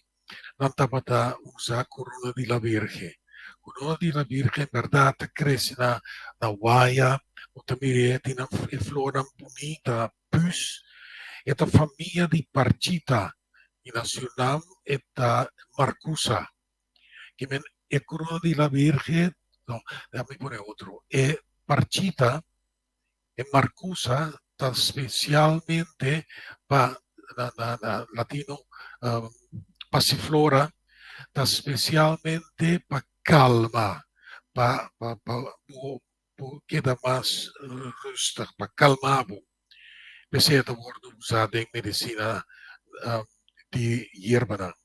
não estava a usar corona de la Virgen. Corona de la Virgen, em verdade, cresce na waia, ou também tem uma flora bonita, pus, é a família de Parchita, e nacional é a Marcusa, que é corona de la Virgen, não, déjame poner outro, é Parchita, é Marcusa, está especialmente para latino passiflora, está especialmente para calma, para queda mais rústica, para calmar. Esse é o word usado em medicina de hierba.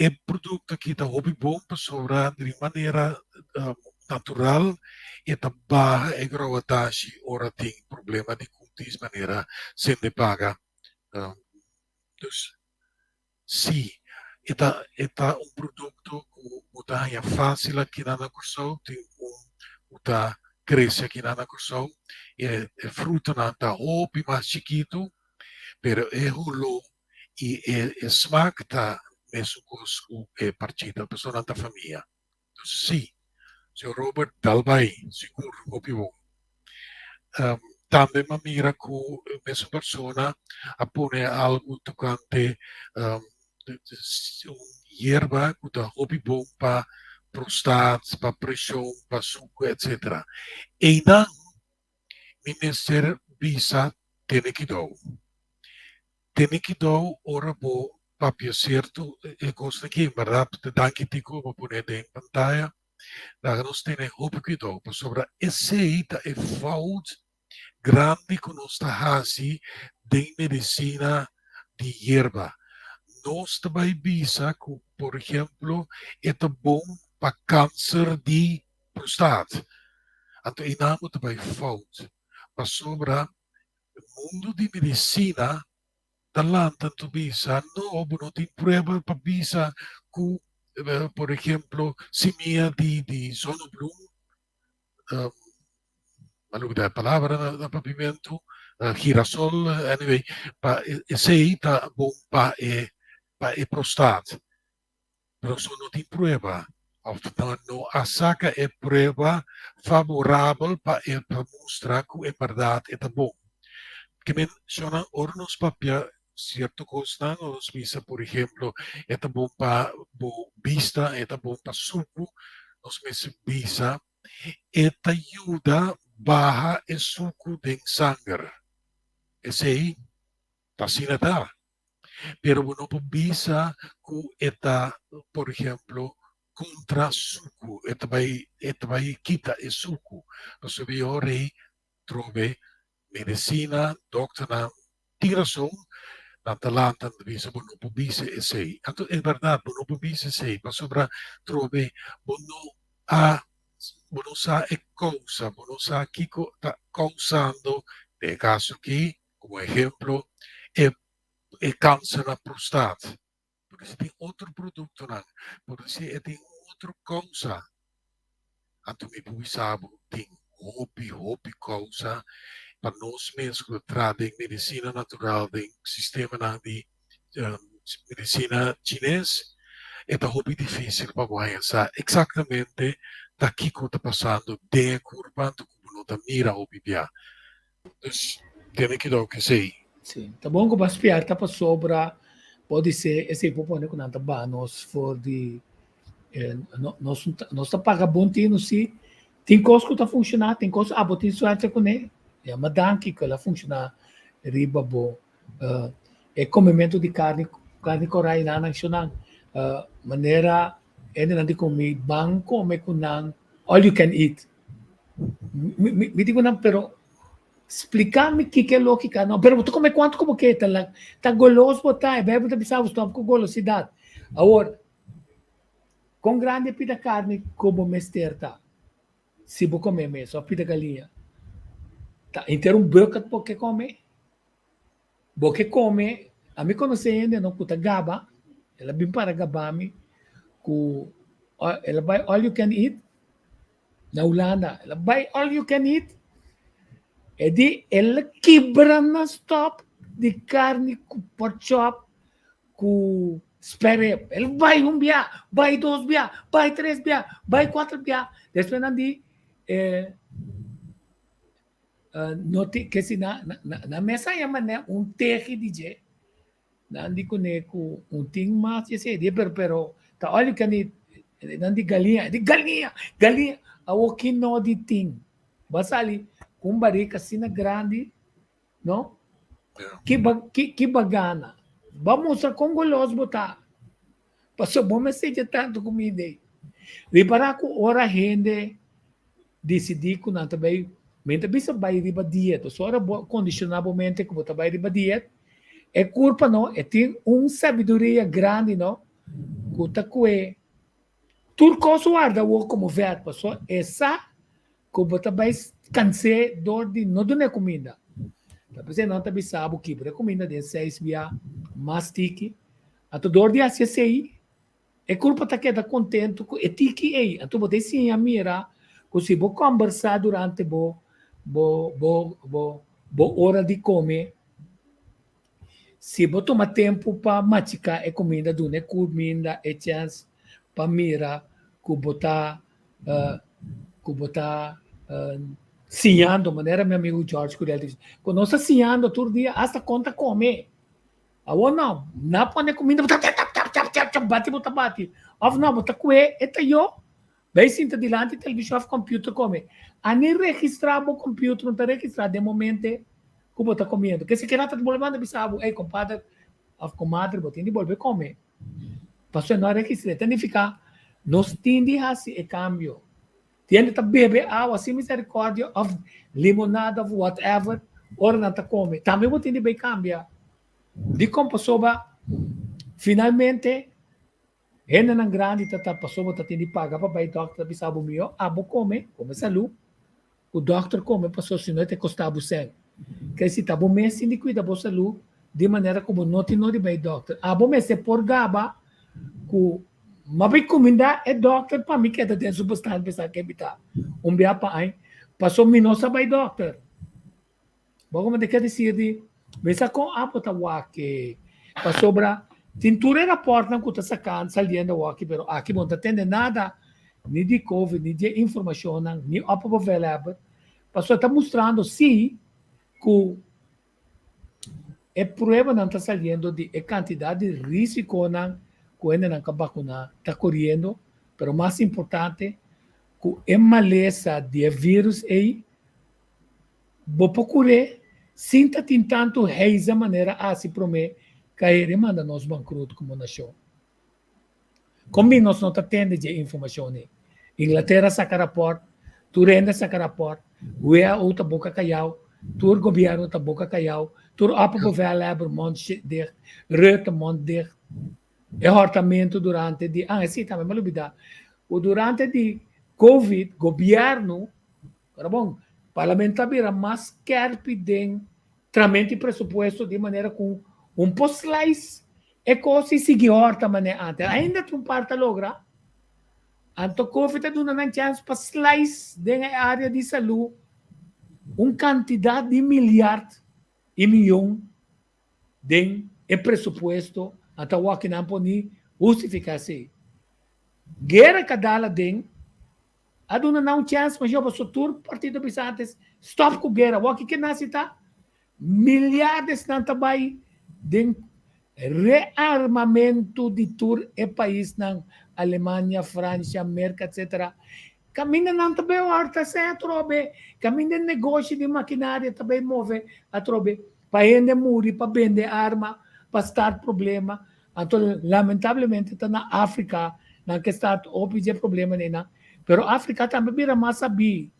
é produto que está hobby bom para sobrar de maneira natural e tá barra e groa taxa ora tem problema de cutis maneira sem de paga. Dus sim, está um produto que é fácil aqui na Cursão, tem está cresce aqui na Cursão, é fruto na tá hobby mais chiquito, pero é rolo e é smack tá mesmo com partida pessoa da família. Sim, senhor Robert Dalbai, seguro, hobby bom. Também uma mira com a mesma pessoa a pôr algo tocante hierba que está hobby bom para prostate, para pressão, para suco, etc. E não, ministério bisa tem que dar. Tem que dar ora bo papel certo e coisa aqui, verdade? Danke tico vou pôr em pantalla. Daar nós temos hobby que dar, para sobre esse é falta grande que nós hasi de medicina de hierba. Nós também bisa, por exemplo, é bom para câncer de prostate. Então, e não também falta para sobre o mundo de medicina da lá tanto bisa, não tem prova para bisa com, por exemplo, semia de sonobloom, maluco da palavra da pavimento, girasol, anyway, sei tá bom para prostate. Pero isso não tem prova. Não a saca é prova favorável para mostrar que é verdade, é bom. Que menciona ornos papia certo coisa, nos visa, por exemplo, é bom para vista, é bom para suco, nos visa, e ajuda baja o suco de sangue. Esse aí, vacina dá. Pero não visa que está, por exemplo, contra suco, vai quitar o suco. Você vê ora trove medicina, doctora, tiração, na talanta de visa, não visa esse aí. Então, é verdade, não visa esse aí, mas sobre trove, não sabe a causa, não sabe o que está causando, no caso aqui, como exemplo, é câncer na prostate. Porque se tem outro produto, não. Porque se tem outra causa, então me sabe, tem hobby causa, para nós mesmos que trazem medicina natural, tem sistema de medicina chinês, é hobby difícil para conhecer exatamente daqui que está passando, de curva, como não está mira hobby bia. Então, tem que dar o que sei. Sim, tá bom que para espiar tá para sobra pode ser esse propõe com nada banos for de nós tá paga bom tino se tem coisa que tá funcionar, tem coisa botin suerte com ele é uma danke que ela funciona riba bom é comimento de carne corai na nacional maneira ele não de comer banco me com all you can eat me digo não pero explicar-me que é lógica, não, pero tu come quanto como que tá goloso botar, bebe tá pensar stop com golosidade. Agora, com grande pida carne como mesterta, se vou comer mesmo, a pida galinha, tá inteiro bucket porque come, a mim conhece ainda não puta gaba, ela bem para gabami, ela vai all you can eat, na Holanda, ela vai all you can eat. E di ela quebra na stop de carne com pork chop, com spare. Ele vai bia, vai dois bia, vai três bia, vai quatro bia. Depois não di noti que se na mesa chama né terri DJ. Não di com ting mais esse de pero tá olha que não di galinha, a o que não di ting. Basali com barrica assim grande, não? Que bagana. Vamos a com goloso botar. Passou bom mas seja tanto comida. Reparar que ora rende decidir que não também mente bisa vai riba dieta. Só ora condicionalmente que botar vai riba dieta. É culpa não, é tem sabedoria grande não. kuta kue turco guarda o como ver passou essa como também cansei dor de não doer comida. Tapi não tabi sabe que para comida de 6 via mastique a tu dor de assim sei é culpa tá que tá contento com etiki aí a tu bote sim a mira se vou conversar durante bo hora de comer se vou tomar tempo para masticar a comida do né comida é chance para mira que botar sinhando maneira meu amigo George que ele diz quando nós sinhando todo dia hasta conta comer Awan não, na pone comida, bate, bate. Of não, bota kue, eta yo. Bem sinta dilante televisão of computer come. Ani registrar o computer, não está registrado de momento, como está comendo. Que se quer nada de bolmando, bisabo, ei, compadre, of comadre, botinho de bolbe come. Passou não registrado, tem de ficar, nos tende a se cambio. Tem de beber água, assim misericórdia, of limonada, of whatever, ora não está come. Também botinho de bem cambiar. Di composoba finalmente ena nang grande tata pasoba tatini paga pa bai doctor bisabo mio abo come salu o doctor come passou se não te costava sen que se tabo mês se cuida bo salu de maneira como não te de bai doctor abo mês se por gaba ku mabai comida é doctor para mim que é tem substância pensar que bita bia pa ai passou minosa bai doctor bom como te quer dizer de Besa com a pota wake pa sobra tintura era porta com essa can saliendo wake pero aqui não tende nada ni de covid ni de informação ni apa available passou está mostrando se que é prova não está saliendo de quantidade de risco não quando não vacuna está correndo pero mais importante que é maleza de vírus aí vou procurar sinta tanto reis a maneira a se prometer cair e manda nós bancaroto como nação. Como nós não temos de informação né? Inglaterra saca rapport, Turenda saca rapport, UEA outra boca caiau, Tur governo outra boca caiau, Tur apa governo monte de reta monte de é hortamento durante de sim também me lubida o durante de covid governo era bom parlamentar vira mais carpe den tramite pressuposto de maneira com post-slice e così seguir horta maneira antes ainda tu parte logra anto covid duna nan chance para slice da área de saúde quantidade de milhar e milhão de pressuposto até o que não pode justificar-se guerra cadala den aduna não chance mas eu passo tur partido bisantes stop com guerra o que nasce tá milhares não trabalham de rearmamento de tur e país na Alemanha, França, América, etc. Caminha não também o arte sem trobe, caminha negócio de maquinária também move a trobe para vender muri, para vender arma, para estar problema. Então, lamentavelmente, está na África, na que está o problema nena. Pero África também vira mais sabi.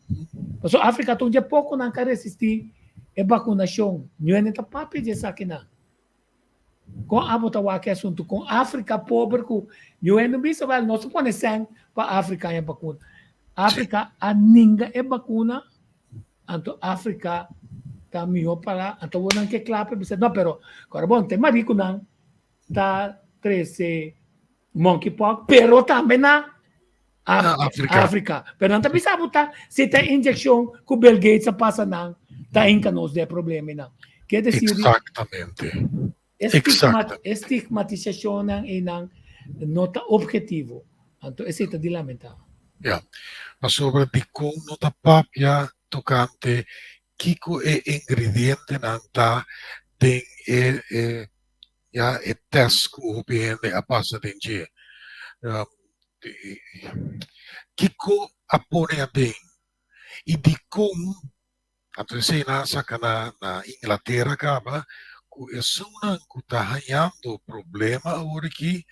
Porque a África tem pouco não quer resistir a vacunação. Não é nem papi de sakina. Com a botawa que assunto com África pobre com não é no bicho vai nós conhecemos para África é vacuna. África a ninguém é vacuna. Então África tá melhor para então não que claro bisa não pero agora bom tem marico não tá 13 monkeypox pero também na África. Pero não tá bisa botar se tem injeção que o Bill Gates passa não tá em canos de problema não. Quer dizer Exatamente. Estigmatização é não nota objetivo. Então esse é de lamentável. Ja, mas sobre de como nota papia tocante kiko e ingrediente nanta den e test ku opiende a passa den je. Kiko apone a den e de como ato sei na sakana na Inglaterra kaba ku esuna ku tahayando problema agora que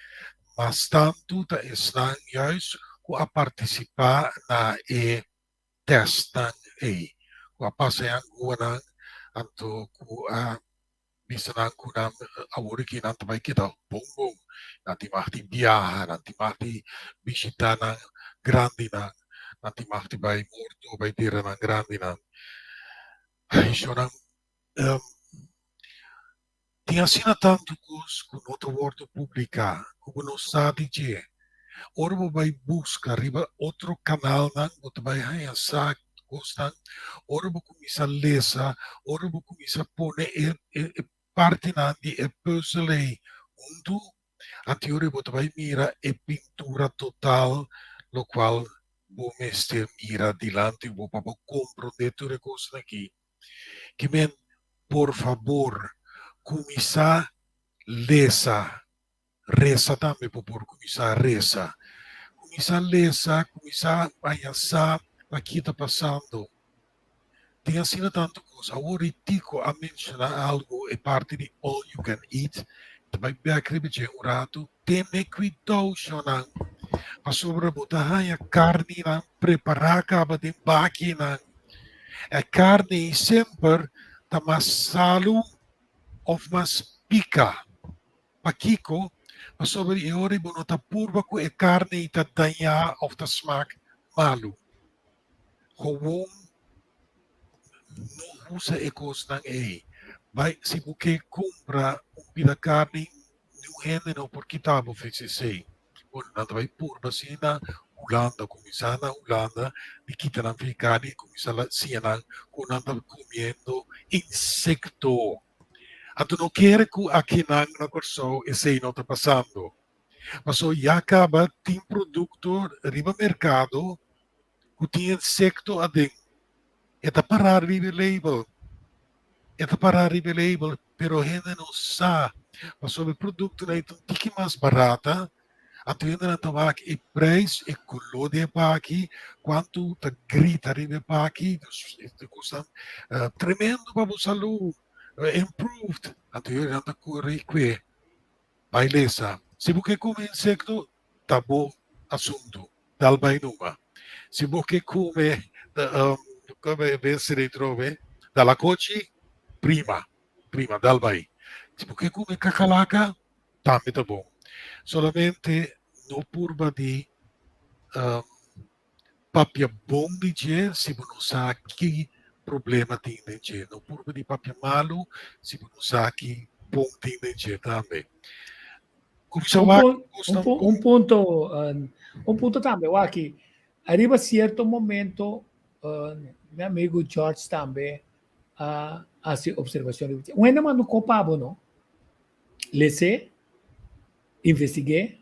mas tanto ta estão juist ku a participar na testan ku a passear ku na anto ku a bisa nang kunam awuri ki nanti baik kita bongbong nanti mahti biaha nanti mahti bisita nang grandi nang nanti mahti bai morto bai tira nang grandi nang iso nang tinha sina tanto cos con outro wordo pública como não sabe que orbo vai busca riba outro canal nang bot vai haya sa costan orbo começa lesa orbo começa pone parte nang di puzzle undu anteriore bot vai mira e pintura total lo qual bo meste mira dilante bo papo compro dentro le cose aqui que men por favor começar lesa reza também por começar reza começar lesa começar a o que está passando tem assim tanto coisa agora tico a mencionar algo é parte de all you can eat também bem acredito um rato tem cuidado chonan a sobrebotar a carne na preparar acaba de baqui na a carne sempre tá mais salo of mas pica pakiko sobre iori bonota purba ku e carne itatanya of the smaak malu. Gewoon no usa ekos nang Vai si buke compra un pida carne nu hende no por kitabo fece sei. Bon nata vai purba sina Holanda comisana Holanda di kita nang carne comisala siana con nata comiendo insecto. Tu não quer que aqui na Corsol e sei não está passando. Mas o acaba tem produto riba mercado que tem insecto adentro. É tá parar riba label. É tá parar riba label, pero ainda não sabe. Mas sobre produto né então tem que mais barata. A tu ainda não tá aqui e preço e color de aqui quanto tá grita riba aqui. Isso custa tremendo para a saúde. Improved. Anterior anda correr qui. Bailesa. Se você come insecto, tá bom assunto. Dal bainuma. Se você come, come ben se ritrove, dalla coci, prima, dal bai. Se você come cacalaca, também tá bom. Solamente no purba di papia bom di je, se você não sabe que problema tem dentro. No purba di papia malo, se você não sabe que bom tem dentro também. Un punto também, Waki. Arriba certo momento, meu amigo George também hace observação. Um ainda não copavo, não? Lese, investiguei.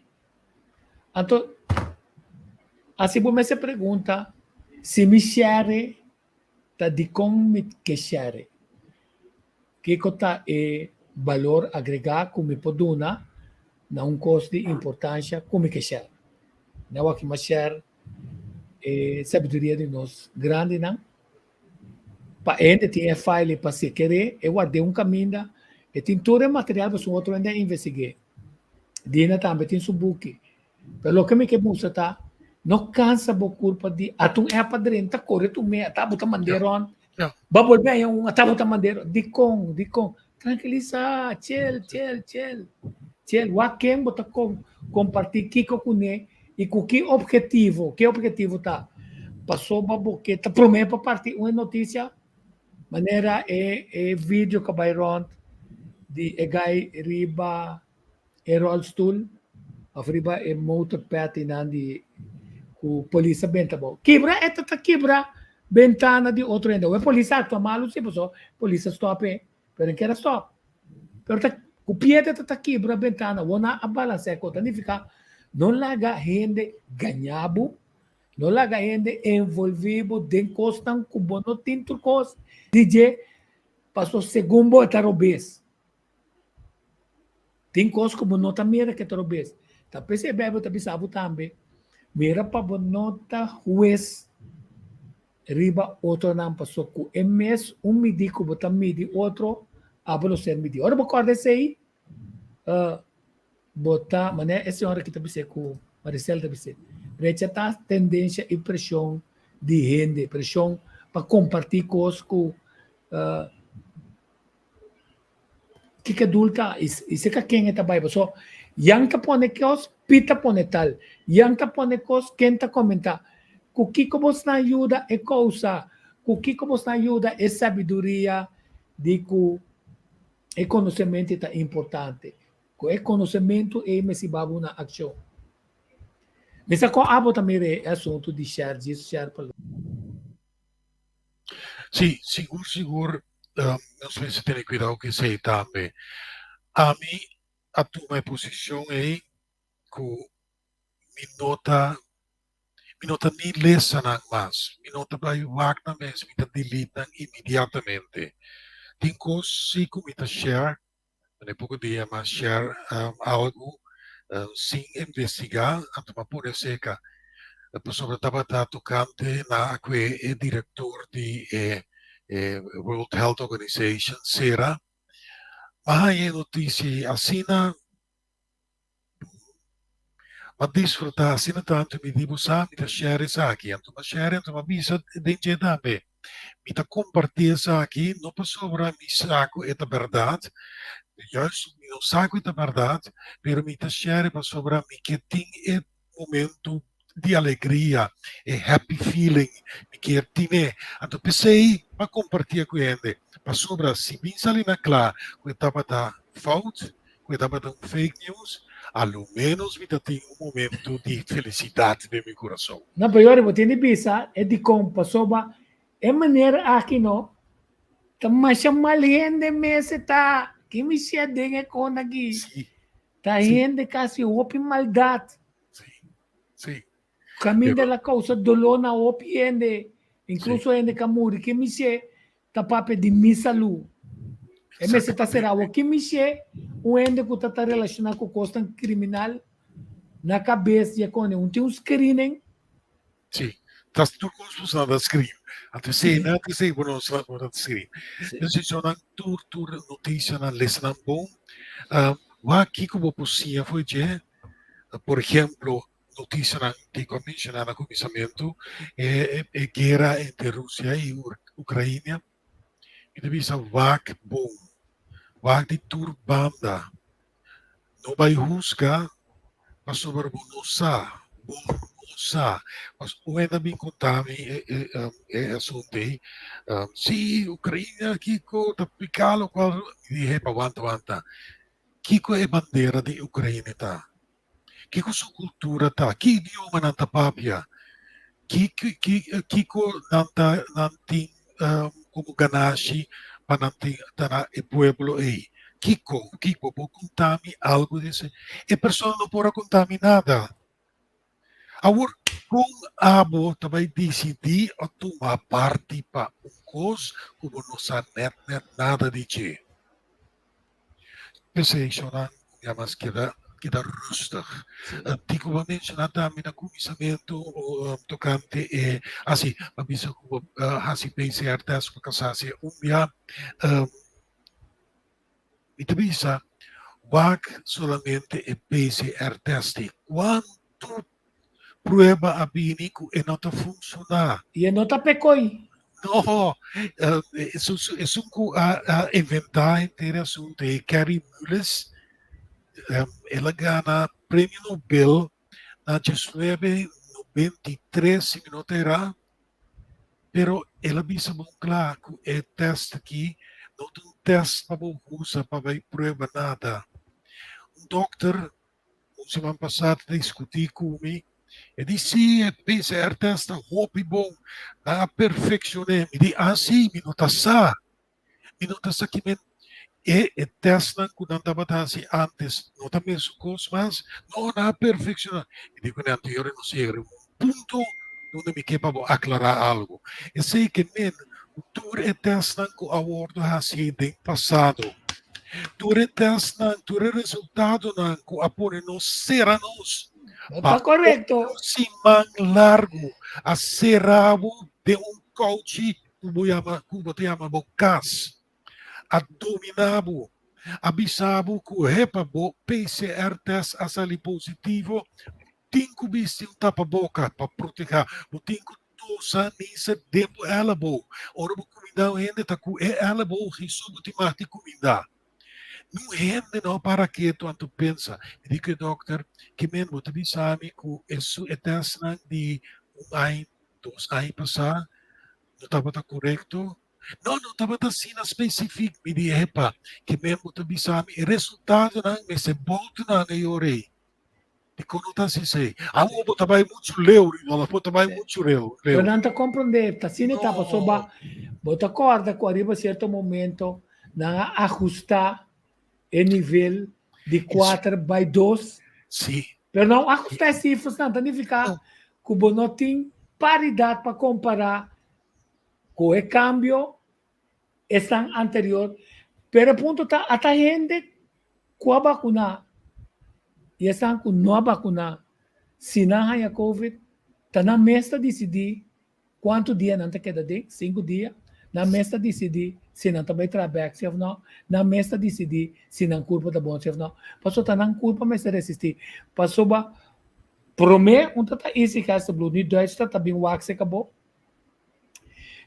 Então, assim você me pergunta se me share tá de como que share. Que cota é valor agregado como pode dar na custo de importância como que share. Não é que mais share sabedoria de nós grande não. Para ainda tem file para se querer, eu guardei caminho e tem todo o material para o outro ainda investigar. Dina também tem seu book. Pelo que me que mostra tá, não cansa por culpa de atum é para dentro, tá corre tu me, tá botar mandeiron. Ba volver tá botar mandeiro, de com, tranquiliza, chill. Wa quem botar compartilhar kiko kune e com que objetivo tá? Passou ba boque, tá promete para partir uma notícia, maneira é vídeo que vai rond de egai riba rollstool afriba motorpad inandi ku polícia benta bo quebra quebra ventana de outro ainda o polícia atua malo se posso polícia stop pero que era stop pero o piede quebra ventana wona a balance ko tanifica non laga gente ganhabo non laga gente envolvido den costan ku bono tinto cos DJ passou segundo tarobes. Tem coisas como nota mira que tarobes. Tá percebendo, tá pensando também. Mira para nota juiz riba outro não passou com MS médico bota midi outro abro ser midi. Ora bocorde sei bota mané esse hora que tá pensando com Maricel tá pensando. Rechata tendência e pressão de gente, pressão para compartilhar coisas com que adulta ise ka ken eta bai so yang ka pone kos pita pone tal yang ka pone kos kenta comenta kukiko bos na ajuda e causa kukiko bos na ajuda e sabedoria de ku e conhecimento é importante o conhecimento é me se babu na ação mas com abo também é assunto de share para Sim, seguro. Não sei se tem cuidado que sei também. A mim, a tua posição é que me nota nem lesa nang mas, me nota vai wag na mes, me delete nang imediatamente. Tem coisas que me share, não é pouco dia, mas share algo sem investigar, então pode ser que a pessoa estava tocante na que é diretor de World Health Organization, será, mas a notícia assina, mas desfrutar assina tanto, me digo, sabe, me share isso aqui, então me share, então me avisa de também. Me compartilhar isso aqui, não passou para me saco, é a verdade, juist não saco é a verdade, mas me share para sobre mim que tem momento de alegria, happy feeling, que tinha. Então pensei para compartilhar com ele, para sobre se bem ali na clara, que estava da falta, que estava da fake news, ao menos me tem momento de felicidade no meu coração. Na pior eu tenho bisa é de compa sobre é maneira aqui não, tá mais malhende mese tá que me se adega com aqui, tá rende quase open maldade. Sim. Caminho da causa dolor na opiende, incluso ende camuri que me se tá pape de misalu. É me se tá será o que me se o ende que tá relacionado com costa criminal na cabeça de quando tem um screening. Sim. Tá tudo construção da screen. Até sei, né? Até sei, bueno, só para screen. Então, se eu não tur notícia na lesson bom, o aqui como possível foi de, por exemplo, notícia que mencionada no começamento é guerra entre Rússia e Ucrânia. E deve ser vag bom, vag de turbanda. Não vai rusgar, mas sobre o nossa, mas o ainda bem contame é assunto se Ucrânia Kiko tá picalo qual e para aguanta Kiko é bandeira de Ucrânia tá Kiko sua cultura tá que idioma nanta papia Kiko nanti como ganache para nanti tá e pueblo aí Kiko pode contame algo desse e pessoa não pode contame nada. Agora, kung abo também decidir a tomar parte para coisa como não sabe nada de ti. Pensei que não mas queda rustig. Dico va mencionar também no começamento tocante assim, a bisa como assim PCR test para casar-se e bisa wag solamente é PCR test. Quanto prueba abinico e não está funcionar. E não está pecoi. Não, é um inventar inteiro assunto. E Carrie Mullis, ela ganha prêmio Nobel na 1993, se não terá, pero ela disse muito claro que é teste aqui, não tem um teste para usar para ver prova nada. Um doutor, semana passada, discutiu comigo. E disse, PCR testa roupa bom, na perfeccionei. Me disse, sim, me nota que me testa quando andava assim antes, não também sucos, mas não na perfeccionar. E digo, na anterior não sei, um ponto onde me quepa aclarar algo. Eu sei que men, tu testa com a bordo assim de passado. Tu testa, tu resultado na com a por não será nós. Está correto. Simang largo, a serabo de coach, como te chama bocas, a dominabo, abisabo, que repabo, PCR test a sali positivo, tinko bisti um tapa-boca para proteger, o tinko tosa nisa dentro elabo, ora o comida ainda tá com elabo, risobo de mate comida. não rende não para que tu pensa. Me diz, doutor, que men você me sabe que isso é teste de ano, 2 anos passar, não estava correto. Não, não estava assim específico. Me diz, epa, que men você me sabe, o resultado não, mas se volta não, eu orei. E quando está assim, sei, eu também muito leu, eu também muito leu. Eu não te compreender, tá assim tá passou Não, bota corda que arriba certo momento na ajustar o nível de 4/2, sim, pero não ajustar cifras não significa não, que o não tem paridade para comparar com o cambio esse ano anterior, pero ponto tá até gente com a vacuna e esse ano com não a vacuna, se não há COVID, tá na mesa decidir quanto dia não te queda de 5 dias, na mesa decidir se não também trabalha se não, na mesa decidir se não culpa da bom se não, passou tá não culpa mas se resistir, passou ba promê um tata esse que essa blue ni Deutsch tá bem wax acabou,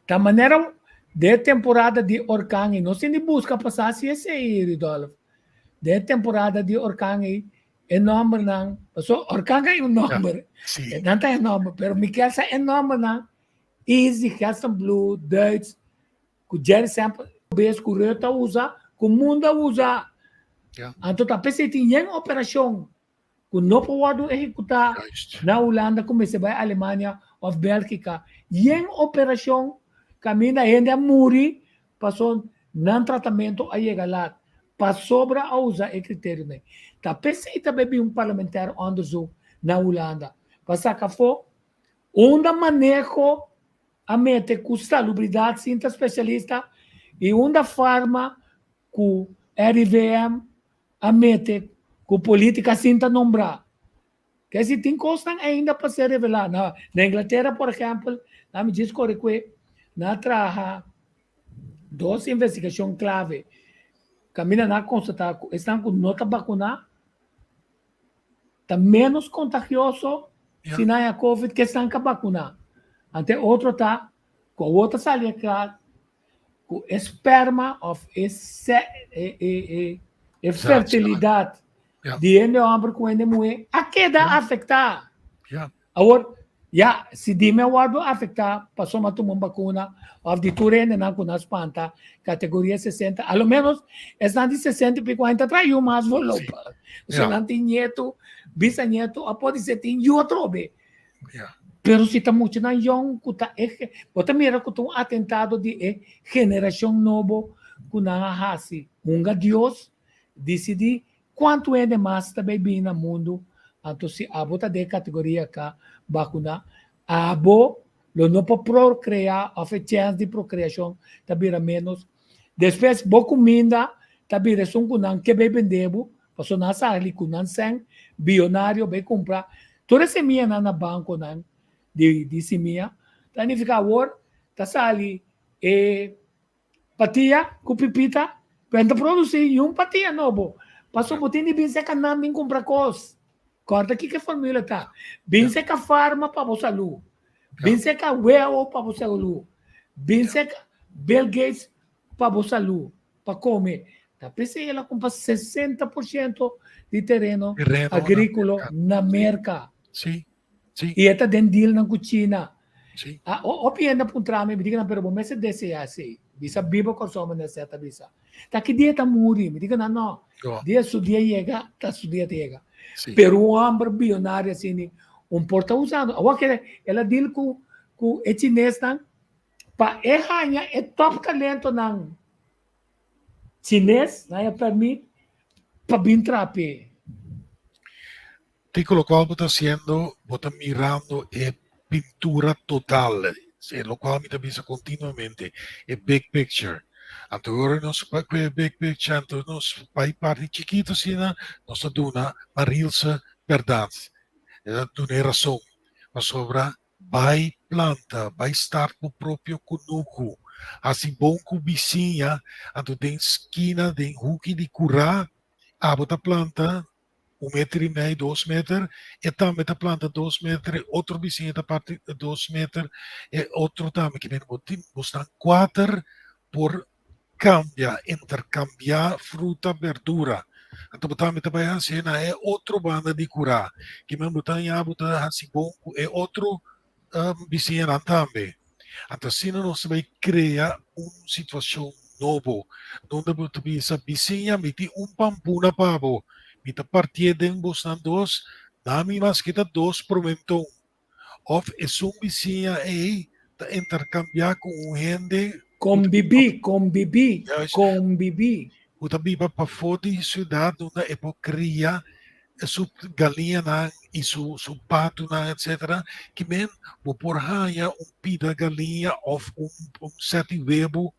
da maneira de temporada de orcang não se nem busca passar se esse aí Ridolfo, de temporada de orcang é número não, passou orcang é um número, sim, não tem número, pero Michael sa é número não easy, Gaston Blue, Duits, que Jerry sempre vez que o Reta usa, que o mundo usa. ja, Então, tá pensando em uma operação que não pode executar juist. na Holanda, como se vai Alemanha ou Bélgica. E uma operação caminha ainda muri, passou não tratamento a chegar lá. Para sobra a usar o critério. Tá pensando também um parlamentar onde na Holanda. Para sacar for, onde manejo a mete com salubridade, cinta especialista, e uma forma com RVM, a mete com política cinta nombrar. Que se tem coisas ainda para ser revelada. Na Inglaterra, por exemplo, na me diz que na traja 2 investigações clave. Camina na constatar que estão com nota vacuna, está menos contagioso Ja, se não é COVID que estão com a vacuna. Ante outro está com outra salinha com esperma of fertilidade ja, de ende homem com ende mulher a queda Ja. afetar. ja, Agora, já, se de meu lado afetar, passou a tomar vacuna, of de turene na com as panta, categoria 60, ao menos, estão de 60 e 50 traiu mais volume. Se Ja. não tem neto, bisneto, pode ser tem outro bem. ja, Pero se estamos na young, kuta bota mira que um atentado de geração novo que na hasi. Unga Deus decidi quanto é de mais também bem no mundo. Então se abota de categoria cá vacuna, abo lo não para procriar, a chance de procriação também menos. Depois boa comida também são kunan que bem vendebo, passou na sala kunan sem bilionário bem comprar. Toda semana na banco nan de semia, tani fica war, tá sali patia com pipita, para produzir um patia novo. Passou botin de binse ka namin comprar cos. Corta aqui que formula tá. Binse ka farma para você saúde. Binse ka weo para você saúde. Binse ka Bill Gates para você saúde, para comer. Tá pensei ela compra 60% de terreno Terreno na agrícola América. na América. sim, sim, E esta den deal ng kutsina. sim, O pienda pun trame, me diga na pero mese desse assim. Bisa bibo consome na certa bisa. Ta que dia ta muri, me diga na no. ja, Dia su dia llega, ta su dia llega. sim, Pero um hambre bilionário assim, porta usando. O que ela deal com e chinês nang pa e hanya e top talento nang chinês, na permite pa bintrape. Dico, lo cual está haciendo, está mirando pintura total, lo cual me avisa continuamente, big picture. Agora nós big picture, então nós vai parte chiquito assim, nós duna marilsa verdade, duna razão, mas sobra vai planta, vai estar com o próprio conuco, assim bom com vizinha, então tem esquina, tem huki de curar, bota planta, 1,5 metro, 2 metros, e também a planta 2 metros, outro vizinho da parte 2 metros, e outro também que vem botar 4 por intercambiar fruta, verdura. Então, botar também assim, é outro banda de curar. Que mesmo botar assim, bom, é outro vizinho também. Então, assim, nós vai criar uma situação nova, onde você bisa vizinha, miti pampuna pavo, mita partir de dois, nami mas kita dois promentou. Of é um vizinha aí, intercambiar com gente. Convivi. O também para fora de cidade, onde é para criar su galinha e su pato, etc. Que men por haya pida galinha ou sete webo,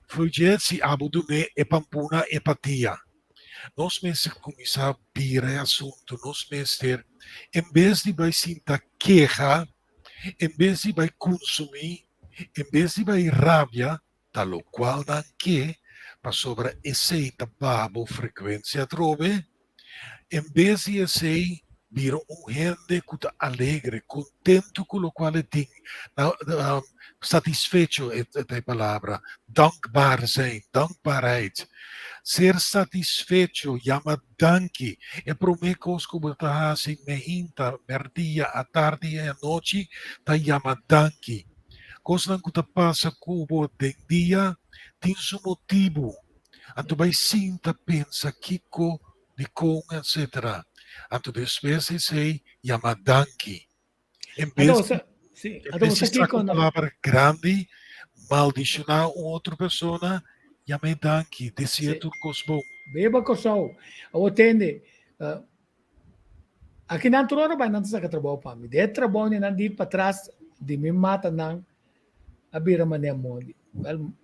foi se abu do me e pampuna e patia. Nós mesmos começar a virar assunto, nós mesmos em vez de vai sentar queixa, em vez de vai consumir, em vez de vai rabia, tal qual não que, para sobre esse babo frequência trove, em vez de ser viram gente que está alegre, contento com o qual tem, satisfecho é a palavra, dankbaar zijn, dankbaarheid. Ser satisfecho chama danki. É para mim que está assim, mehinta, merdia, à tarde e à noite, está chama danki. Coisa que está passa com o dia, tem seu motivo. Então vai sinta, pensa, kiko, de com, etc. Então, depois se chama danki. Em vez de estar com a palavra grande, maldicionar outra pessoa, chama danki, descer tudo cosmo. Beba kosau. O tende. Aqui não trono vai não saca trabalho para mim. De trabalho nem andi para trás de me mata não a bira mané mole.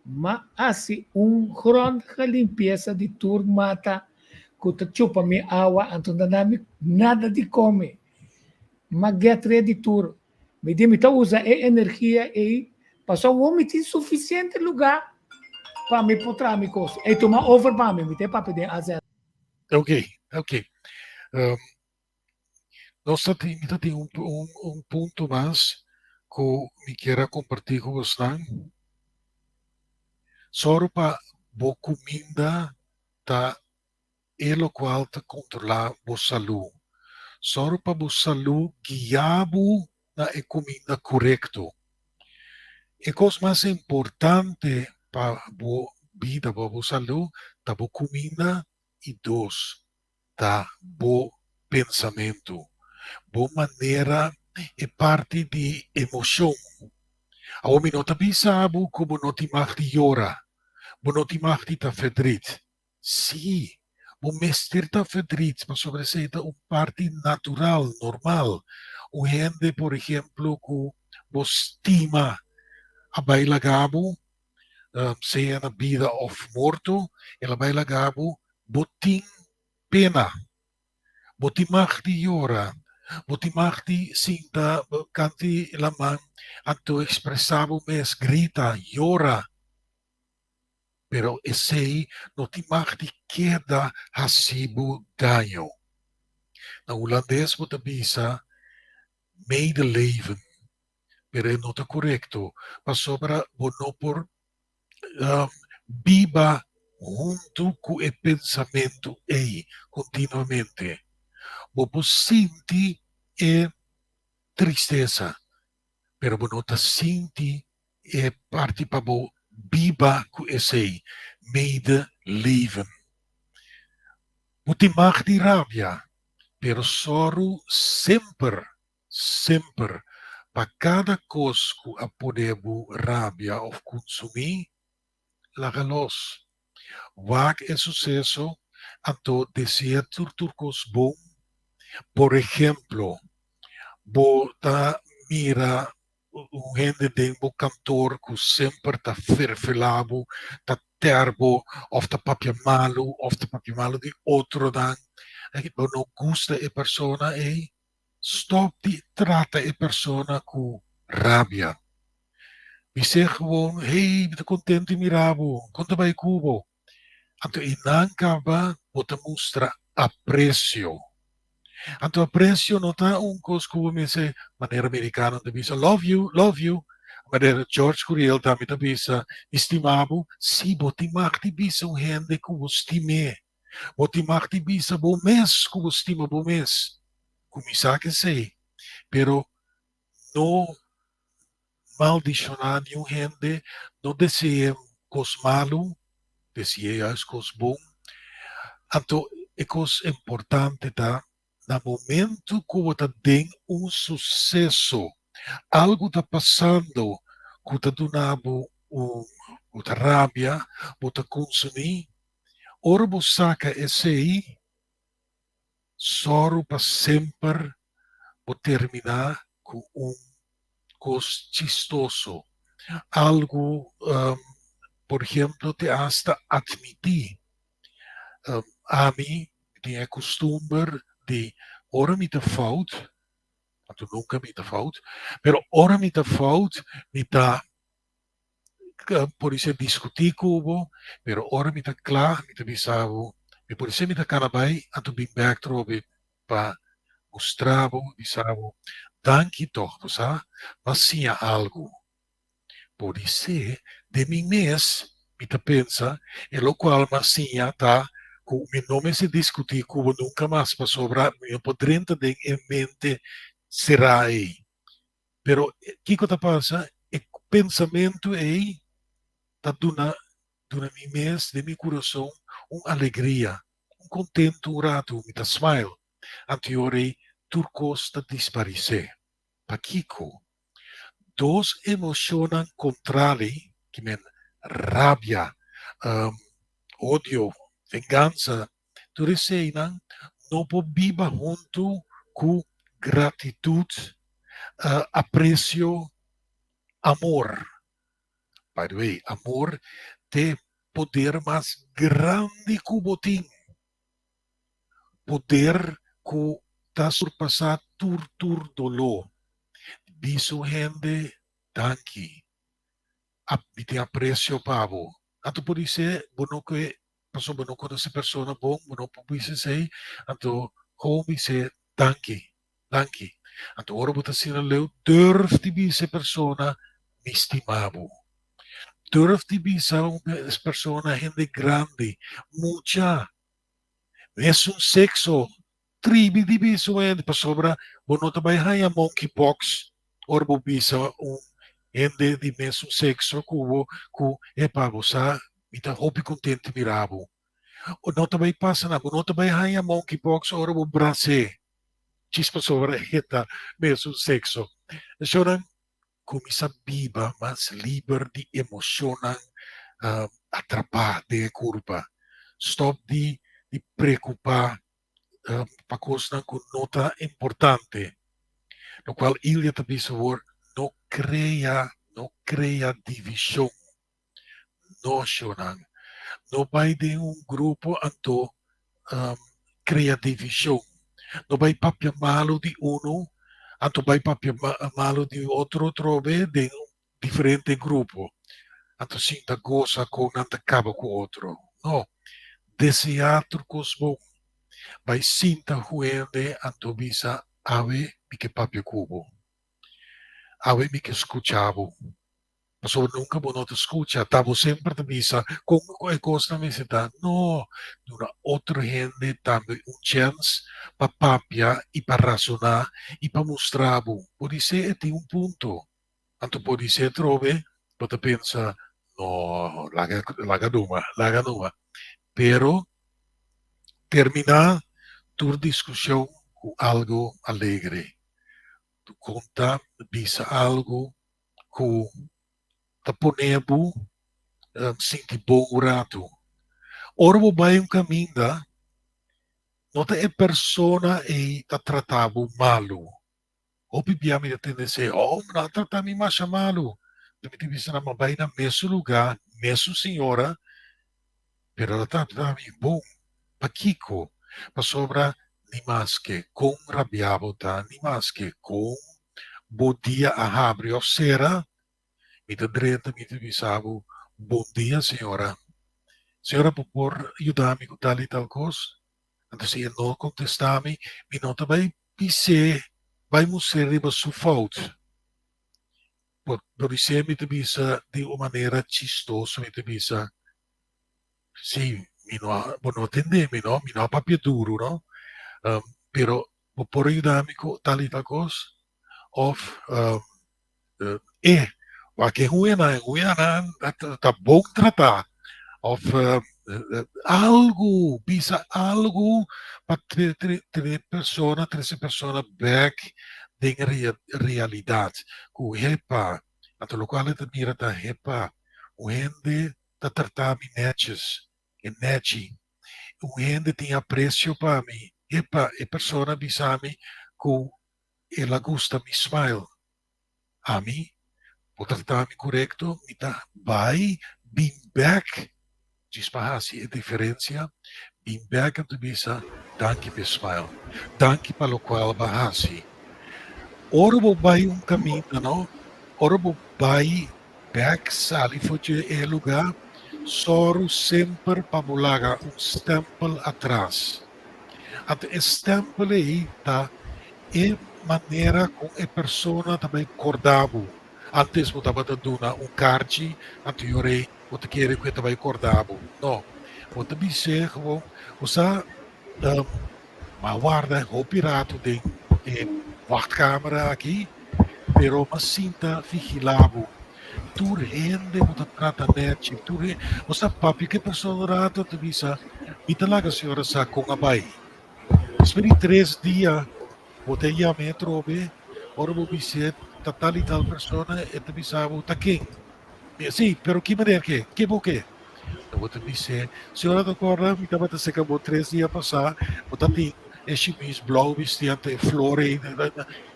Ma assim grande limpeza de tur mata que chupa me água, então nada de comer. Mas get ready tur. Me dimita usa energia e passou um homem tem suficiente lugar para me potrar me coisa. E toma over para mim, me tem para pedir a zero. Ok. Nós temos ponto mais que me quero compartilhar com vocês. Só para boa comida tá o qual te controlar a saúde. Só para a saúde guiar-vos na comida correta. A coisa mais importante para a vida, para a saúde, tá boa comida e dois, tá bom pensamento. Boa maneira é parte de emoção. A homem não também sabe como não te marte llora. Não te marte tá fedrit. Sim, o mestre tá fedrit, mas sobre isso é uma parte natural, normal. O gente, por exemplo, que vos estima a baila gabo, seja na vida ou morto, ela baila gabo, botim pena. Botim marte llora. Botimachti sinta canti laman anto expressavo mes grita, llora. Pero esse no timachti queda hasibu daño. Na holandês bota bisa medeleven. Pero não está correto. Mas sobra bono por viva junto com o pensamento aí, continuamente. Você sente tristeza, pero não te sente parte para você viva com esse medeleven. Você mag de rabia, pero soro sempre, para cada coisa que a poder rabia ou consumir, larga los. Wag é sucesso, anto deseja turcos bom. Por exemplo, bota mira gente de um cantor que sempre está ferfelado, está terbo, ou está papia malo de outro dan. Não gosta a pessoa e stop de trata a pessoa com rabia. Me diz gewoon, hey, estou contente mirabo, quanto vai cubo? Então, e não acaba, bota mostra aprecio. Então, aprecio não está coisa como me diz maneira americana de dizer love you, Maneira George Curiel também tá bisa, estimado, se botimar bisa um rende que o estime, botimar bisa bom mês que o estima bom mês, começar que sei, pero no maldicionar nenhum rende, no deseja cos malo, deseja as cos bom, então é cos importante tá, no momento que você tem sucesso, algo está passando, que está dando muita rabia, muita consumir, ora você saca esse aí, só para sempre vou terminar com coisa chistoso. Algo, por exemplo, te hasta admitir. A mim, tinha costume de, ora me te fout, want nunca me te fout, pero ora me te fout, me te por isso discutir cubo, pero ora me te klaar, me te bisavo, e por isso me te canabay, anto bim back trobe, pa mostravo, bisavo, danke toch, sa, mas sia algo. Por isso, de mim mês, me te pensa, e lo qual mas sia, tá, com meu nome se discutir cubo nunca mais, para sobrar, eu poderia ter em mente, será aí. Pero, que que passa? O pensamento é tá dando mi mês de meu coração uma alegria, contento, um rato, me dá smile. Anteriore, turcos da desaparecer. Paquico. Dos emociones contrari, que men rabia, odio, venganza, tu reseinan, no po viva junto com gratitude, aprecio, amor. By the way, amor te poder mais grande que o botim. Poder que está surpassar tur dolor. Biso gente, danke. Mi te aprecio pavo. Anto por isso, bueno que passou bueno conhece persona bom, bueno por isso sei, anto home se danke. Danke. Anto ora bota sina leu durf di bise persona mi stimavo. Durf di bisa persona gente grande, mucha. Es un sexo, tribi di biso pa sobra, bono tabay haya monkeypox, or bo bisa gente di mesmo sexo, kubo, ku, pabo sa, mita hopi contente mirabo. O não também passa na, não também haya monkeypox, or bo brase, chispa sobra heta mesmo sexo. Choran, kumisa biba, mas liber di emocionan, atrapar de curva. Stop di preocupar para coisas com nota importante, no qual ele também por não cria divisão, não choram, não vai de grupo anto cria divisão, não vai papia malo de anto vai papia malo de outro trove de diferente grupo, anto sinta goza com anto acaba com outro, não, desejar turcos bom. Vai sinta huende anto bisa ave mi que papio cubo. Ave mi que escuchavo. Paso nunca bono te escucha. Tavo sempre te bisa con cosa me se da. No, una otra gente tambe un chance pa papia y pa razonar y pa mostravo. Por isso è un punto. Anto por isso trove, pota pensa, no, laga numa. Pero terminar tu discussão com algo alegre. Tu conta, bisa algo que te ponebo senti bom rato. Ora vai caminho, não é persona e te tratavo malo. O pipiamo di tendência, não tratami mais malo. Tu me tivesse na vai na mesmo lugar, mesmo senhora, pero ela tratami bom. Paquico, pa sobra ni más que con rabiabota, ni más que con bom dia a abre o sera, mi te dreta, mi te bisavo, bom dia, senhora. Senhora, por ajudar-me com tal e tal coisa? Então, se ele não contestar-me, mi nota vai pisar, vai mostrar riba sua falta. por insieme te bisa di una maniera chistosa, mi te bisa, sì, mi no tendemi, no? Mi no papia duro, no? Pero por aiutarmi con tali tacos, of, wa che huena, ta bom tratar, of, algo, bisa algo para tre persona back de realidade. Ku hepa, ato lo quale te mira ta hepa, o hende ta tratar-me e neti, o hende tem apreço para mim. Hepa, e persona bisami ku ela gusta mi smile. A mim, o tratar-me correto, mi ta vai, being back, dispahasi e diferença, being back tu bisa, danke per smile. Danke para lo qual bahasi. Ora vou vai caminho, não? Ora vou vai back sali fosse e lugar, soro sempre para bolaga stempel atrás. Até stempel aí tá e maneira com a pessoa também acordava. Antes eu estava dando card, anterior eu te queria que eu também acordava. Não, eu também sei que você guarda o pirata de wachtkamer aqui, pero uma cinta vigilava. Tu rende, você trata net, tu rende, você papi que pessoa rata tu bisa, me talaga senhora sa com a bai. Espere 3 dias, você ia metro be, ora vou dizer, tal e tal persona, e tu bisa tá quem? Sim, pero que maneira que bom que? Eu vou te dizer, senhora da corda, me tava se acabou 3 dias passar, você tem este mês blauw vestiante flore,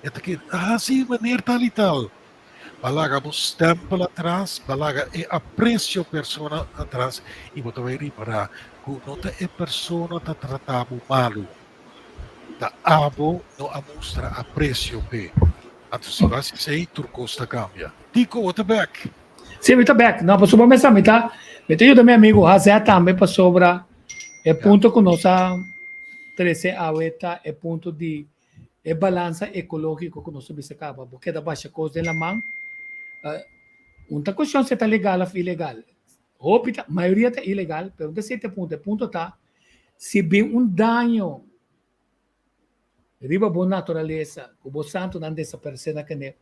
e sim, maneira tal e tal. Balaga mo stempel atrás, balaga e aprecio persona atrás, e você vai reparar que não é persona tá tratado malo. Da abo no mostra aprecio pe. Anto se vai sei turcosta cambia. Dico what back. Sì, mi back. No, posso começar, mi io da mio amico Hazé também para sobra é ponto que nossa 13 aveta é ponto de é balança ecológico que nós observamos, porque da baixa coisa na mão, uma questão se está legal ou ilegal. A maioria está ilegal, mas de certo ponto está se bem dano riba boa natureza, o bom santo não desaparecer que né,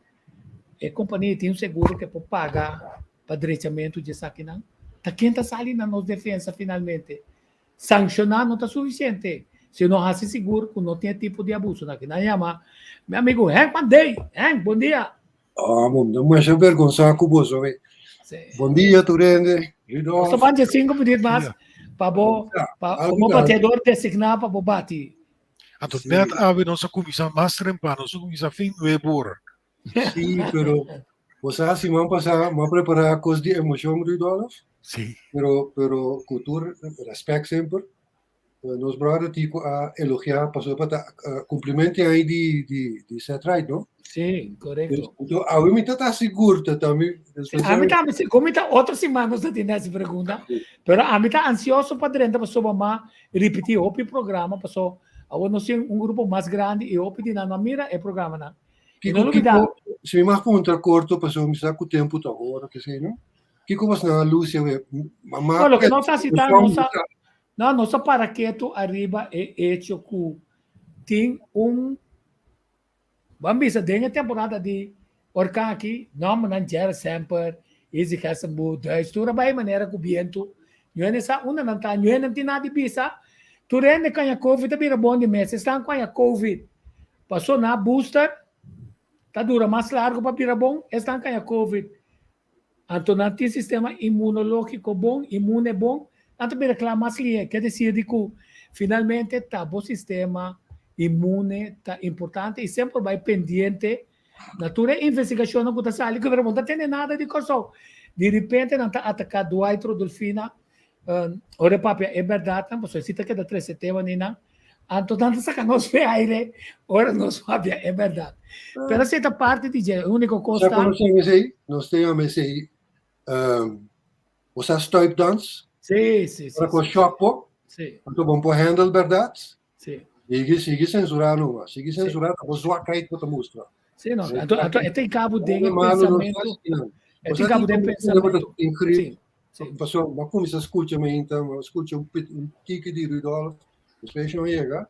a companhia tem seguro que pode pagar para direitamento de saque não. Tá quem está saindo na nossa defesa finalmente. Sancionar não está suficiente. Se não há seguro, que não tem tipo de abuso. Não chama. Meu amigo, Hank Mandei. Hank, bom dia. Não me achei vergonha com você. Bom dia, Turende. Só bate 5 minutos mais para o batedor designar para o bate. Anto net ave nossa comissão mais trempana, nossa comissão fim nuevor. Sim, pero você a semana passada me preparar coisas de emoção, $2. Sim. Pero cultura, respeito sempre. Nos brother tipo a elogiar, passou para cumprimento aí de set right, não? Sim, correto. Então, a mim está seguro também. A mim está, como está outra semana você tem essa pergunta, pero a mim está ansioso para dentro para sua mamá repetir o programa, passou agora nós temos grupo mais grande e o pedi na mira é programa não. Se me marca um corto, passou me saco o tempo tá agora, que sei, não? Que como na luz eu mamá. Olha, que não está citando, nossa paraquedo arriba é hecho que tem vamos dizer, tem a temporada de orca aqui, não não gera sempre, easy casambu, da história vai maneira que o viento, não é essa uma não tá, não tem nada de bisa, tu rende com a covid, bira bom de mês, estão com a covid, passou na booster, tá dura mais largo para bira bom, estão com a covid, então não tem sistema imunológico bom, imune bom, então bira claro mais linha, quer dizer que finalmente tá bom sistema imune tá importante e sempre vai pendente na tua investigação não está saindo, que não está tendo nada de coisa, de repente não está atacado do outro delfina, ora papi é verdade, não posso citar que da 3 de setembro nina, então tanto saca nós vê aire, ora nós papi é verdade, pero essa parte de a única coisa nós temos aí, você stop dance, sim, para com chopo, sim, então vamos por handle verdade, sim. Sigue censurando, sigue censurando, vou zoar cair para mostrar. Sì, no, è in capo del Malo non pensamento. fascina. È in capo del pensamento. Sì. Sì. Ma come si ascolta ma ascolta un tique di Rudolf, specie non llega.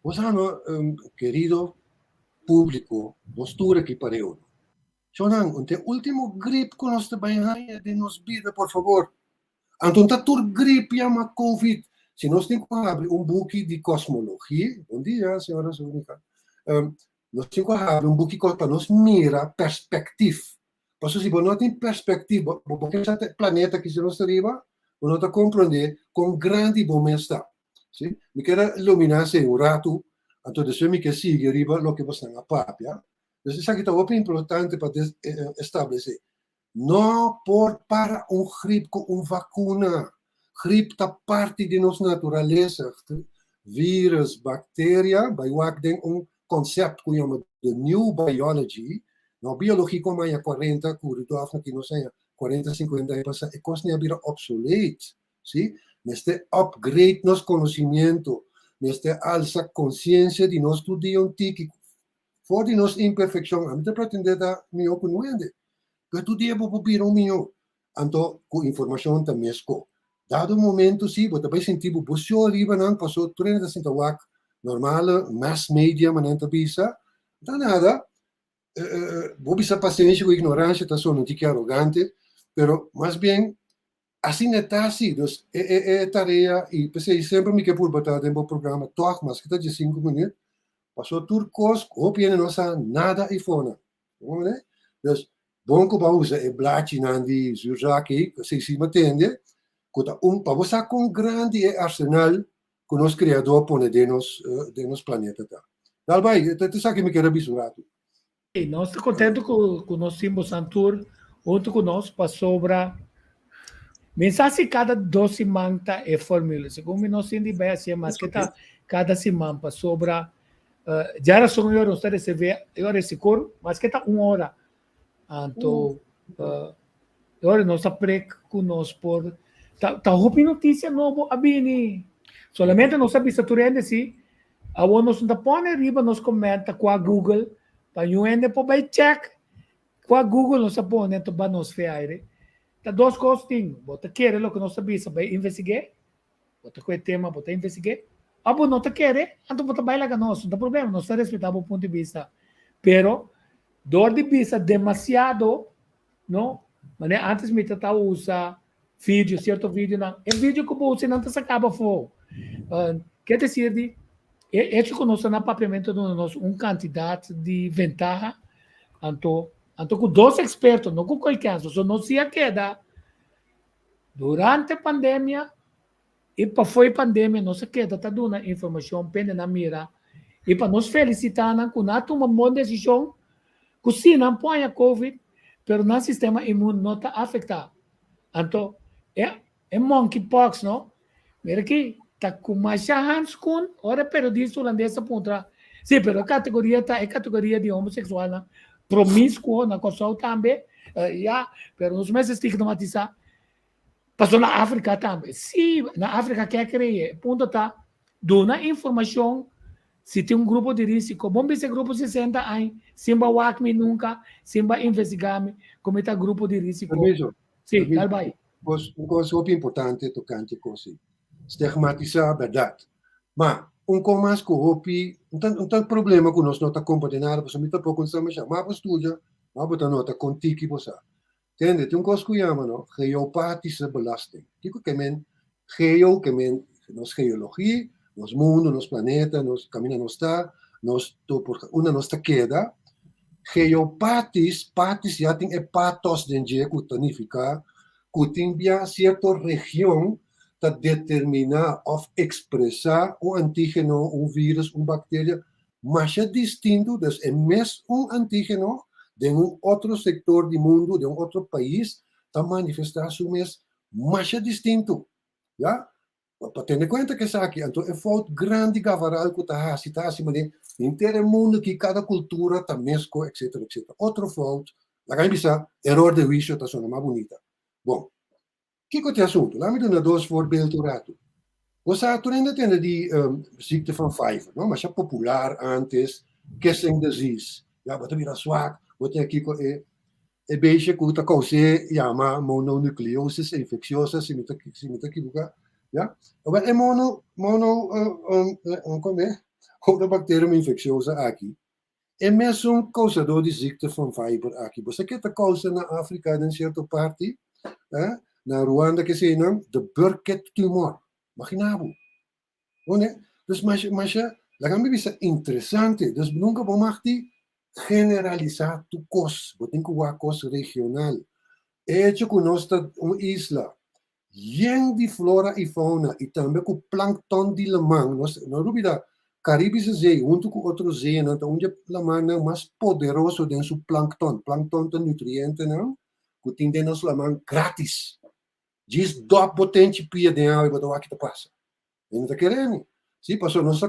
Usano, querido público, postura que pareu. Chonan, un último grip con los de de nos vida, por favor. Anton tatur grip llama COVID. Si nos tengo que abrir un buque de cosmología, buen día, señora Zúñiga. Nos tengo que abrir un buque para nos mira perspectiva. Por eso si vos no tienes perspectiva, porque ese planeta que se nos arriba, vos no te comprende con grande momento. ¿Sí? Me queda iluminarse un rato, entonces yo me que sigue arriba lo que vos están a papia. Entonces, eso que está muy importante para establecer. No para un grip con una vacuna. Grip está parte de nuestra naturaleza. Virus, bacteria, bij wat denk un concept que chama de New Biology. Na biologia como há 40, que não sei, 40, 50 anos, é quase nem vira obsolete. ¿Sí? Neste upgrade nos conhecimento, neste alça consciência de nós tudo dia antigo. Fora de nossa imperfeição, a gente pretende dar melhor que não é. Porque tudo dia vou vir melhor. Então, com informação também é. Dado o momento, sim, você vai sentir que você arriba não passou 30 centavos normal, mass media, mas não bisa. Não nada. Vou bisa paciência com ignorância, tá só não fique arrogante, pero mais bem assim está assim, então é tarefa e pensei sempre me que por botar dentro do programa toque, mas que está de 5 minutos, passou turcos, copiando nossa nada e fona, vamos ver? Então, bom que vamos usar é blate nandi zurjaki, se se entende, quando para você com grande arsenal que nosso criador põe de nos planeta tá. Dalbai, tu sabe que me quer abisurado. E nós estamos contentes com o nosso símbolo Santur, junto conosco para sobra. Mensagem cada 2 semanas é fórmula. Segundo nós temos bem assim, mas que tá cada semana para sobra. Já era só 1 hora, você recebe hora seguro, mas que tá 1 hora. Então, agora nós aprendemos conosco por tá roupa notícia nova a bini. Solamente nós sabemos que tu se a nós não põe arriba nós comenta com a Google para eu ainda para check com a Google nós põe então para nós ver. Tá 2 coisas tem. Você quer o que nós sabemos para investigar? Você quer tema para investigar? Abo não te quer, então você vai lá com nós, não tem problema, nós respeitamos o ponto de vista. Pero dor de vista demasiado, não? Mas antes me tentava usar vídeo, certo vídeo não. É vídeo que você não se acaba for. Quer dizer, é que nós não papiamento de nós candidato de ventaja, então com 2 expertos, não com qualquer um, só não se queda durante a pandemia e para foi pandemia, não se queda, está dando informação, pende na mira, e para nos felicitar, com uma boa decisão, que se não põe a Covid, mas no sistema imune não está afetado. Então, é monkeypox, não? Mira aqui, está com mais chance com, ora, periodista holandesa pontra. Sim, mas a categoria é categoria de homossexual, não? Promíscuo, na Kosovo também, mas nos meses estigmatizar. Passou na África também. Sim, na África quer criar, ponto tá, dona informação, se tem um grupo de risco, bom esse grupo 60 anos, simba wakme nunca, simba investigar-me, como está grupo de risco. Sim, calma. Uma coisa muito importante tocante com isso, estigmatizar a verdade. Mas, mais que o não tem problema com nós não está compartilhando, você me está procurando chamar para estudar, mas você não está contigo que você. Entende? Tem coisa que chama, não? Geopática belasting. Digo que nos geologia, nos mundo, nos planeta, nos caminho não está, nossa queda. Geopatis já tem patos de que significa que tem certa região para determinar ou expressar um antígeno, um vírus, uma bactéria, mas é distinto, é mesmo antígeno de outro sector do mundo, de outro país, está manifestar-se mas é distinto. Já? Para ter em conta que isso aqui, então é falta grande gavaral que está acima de inteiro mundo, que cada cultura está mesmo, etc, etc. Outro falta, lá vai pensar, erro de juízo está sendo mais bonita. Bom, que é o assunto? Lá me dá 2 voorbeelden rato. Você ainda tem de ziekte van Pfeiffer, não? Mas é popular antes, kissing disease. Ja, wat weer zwak. Wat je kiko e beestje kuta cause llama mononucleosis infecciosa si me equivoca. Ja? Maar e come? Outra bacterium infecciosa aqui. É mesmo um causador de ziekte van Viper aqui. Você quer a causa na África, em certa parte, na Ruanda, que se chama de Burkitt tumor. Imaginavo. Dus, mas, la gamba bisa interessante. Dus, nunca vamos generalizar tu cos. Botem que o cos regional. Hecho que nós uma isla. Yen de flora e fauna. E também com plankton de lamang. Não duvida. Caribische Zee, junto com outros zeeën, onde a mana mais poderoso den su plankton. Plankton tem nutrientes, não? Que tem den su lamang grátis. Diz do potente pia de água e botou aqui te passa. E não tá querendo. Sim, passou, nós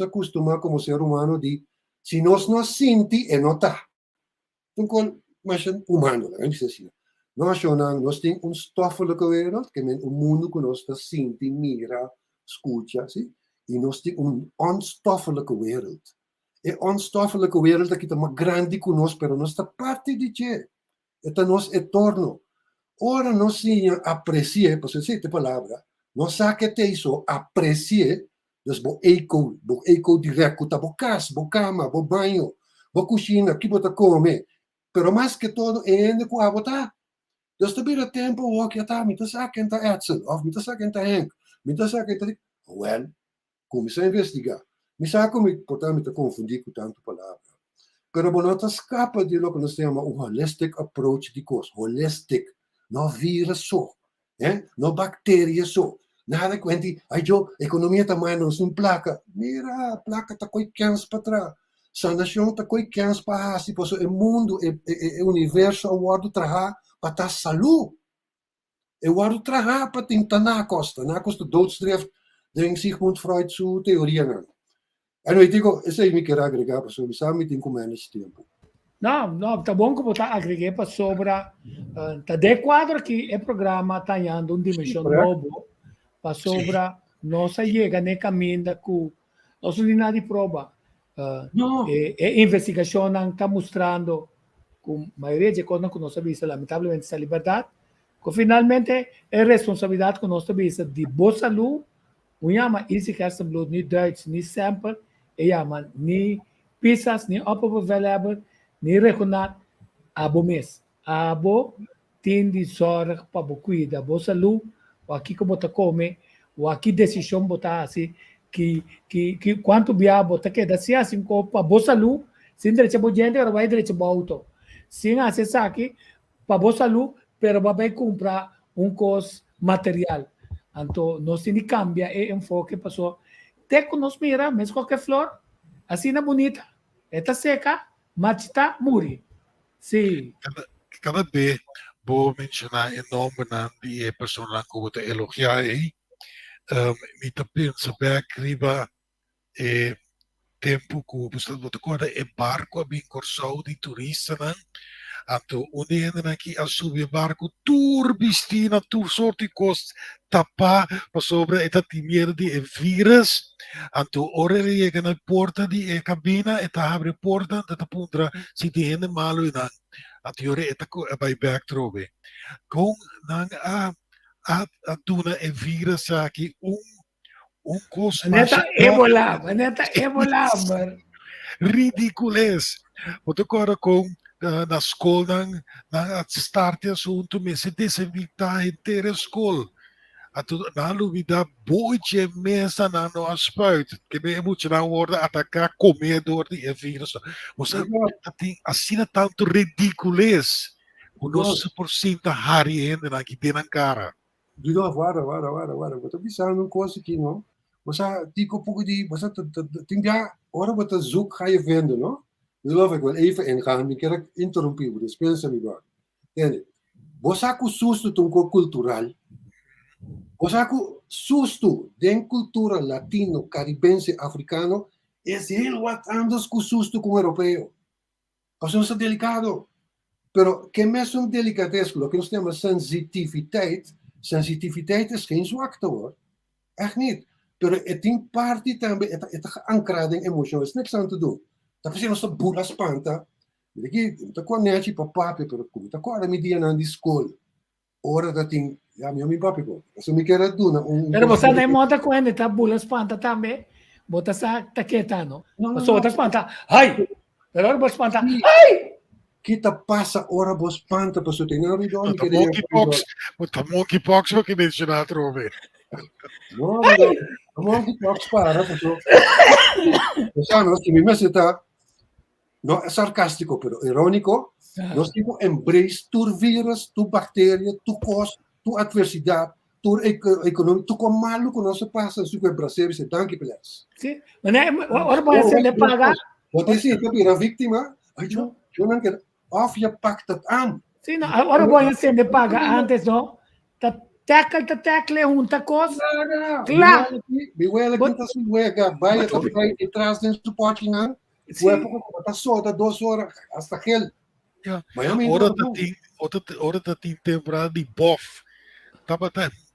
acostumamos como ser humano de, se nós não senti, é não tá. Então, mas humano, não é assim. Nós temos stoffelijke wereld, que é mundo que nós sente, mira, escuta, sim? E nós temos onstoffelijke wereld. E onstoffelijke wereld é que está mais grande que nós, mas nós está parte de que? É nosso entorno. Ora, nós aprecia, por essa palavra, nós sabe que isso, aprecia, dus bo eco direto, tá bo casa, bo cama, bo banho, bo cozinha, que bota come. Pero mais que todo, é ainda com a botar. Dus te bira tempo, o que tá, me tá sabe tá Edson, of me tá sabe tá Henk, me tá sabe tá, well, comecei a investigar. Me sabe como, portanto, me confundir com tanto palavra. Pero bonota escapa de lo que nós chamamos holistic approach de coisa. Holistic. Não vírus só. Não bactéria só. Nada que gente, ai eu, economia também não se placa. Mira, a placa está com 15 para trás. Sanação está com 15 para trás. Por isso, o mundo, o universo, o guardo trabalhar para estar saúde. O guardo trabalhar para tentar na costa. Na costa, doodstreft. Denk Sigmund Freud sua teoria não. Eu digo, isso aí me quer agregar, pessoal, me sabe tem como nesse tempo. Não, tá bom que você agreguei para sobre tá de quadro aqui é programa tá indo uma dimensão novo para sobre nossa chega ne caminho com nossa linha de prova. Investigação não está mostrando com a maioria de coisas que nós sabemos, lamentavelmente, essa liberdade, que finalmente é responsabilidade que nós sabemos de boa saúde. Uyama isi kersenbloed niet Duits, niet sample, man niet pizzas, niet opperbevelhebber, niet regionaal, abo mes. Abo tem de zorg para bo cuida, bo saúde, o aqui que bota come, o aqui decisão botar assim, que quanto bia bota que dá se assim com para bo saúde, sem direito bo gente, agora vai direito bo auto. Sem acessar aqui para bo saúde, pero vai comprar coisa material. Então, nós temos que cambiar o enfoque, passou. Até que nós mira, mesmo qualquer flor, assim é bonita. Está seca, mas está muri. Sim. Cada vez, vou mencionar o nome de pessoa que eu elogiar aí. Me pensa bem que tempo que você acorda é barco bem corso de turista, né? Anto unendo aqui a subir barco turbistina tu sorte cost tapa para sobre eta timier de vírus anto orere chega na porta de cabina eta abre porta eta pundra si ti ende malo in anto ore eta vai back trobe com nang a tuna e vírus aqui cost Neta ebola mar ridiculous wat agora com na escola na start assunto me se desinfectar inteira escola na luvida boitje mesa na no aspuit que me moet na worden atacar comedor de vírus você tem assim tanto ridiculez o nosso % hari ainda aqui dentro cara Vara. Você bisa num coisa aqui, não? Você dico um pouco de, você tem já hora você zoek ga je vinden, não? Nu wil ik wel even ingaan, ik heb interrompido, dus pensa melhor. Você com susto com cultural, você com susto de cultura latino, caribense, africano, é heel wat anders com susto com europeu. Isso é delicado. Pero que mesmo delicadez, lo que nós chamamos sensitiviteit é geen zwakte hoor. Echt niet. Pero het tem parte também, é geancrado em emoções, niks aan te doen. Tapos nós bula espanta. Daqui, tá com nete para papi, pero como tá com a media na escola. Ora da ting, já meu papi ko. Kasi me quero duna Pero você nem monta com ele, tá bula espanta também. Bota sa taqueta, no? Passou outra espanta. Ai! Pero agora você espanta. Ai! Kita passa ora bo espanta, passo tem na ridon. Mutta monkeypox ook mencionato, Robert. No, monkeypox para, passo. Pensando que mi mese tá no es sarcástico, pero irónico. Nós tipo embrace tu vírus, tu bactéria, tu cos, tu adversidade, tu economia, tu como maluco não se passa se o Brasil se danke pelas. Sim, mas ora vai ser de pagar. Você sim, tu vira vítima, aí eu não quero of je pakt het aan. Sim, ora vai ser de pagar antes, não? Tá tackle junta coisa. Claro. Biwela kita se wega, vai e traz dentro do pote não. O época tá só da 2 horas hasta aquele. Ja, ora dat die temporada de bof. Tava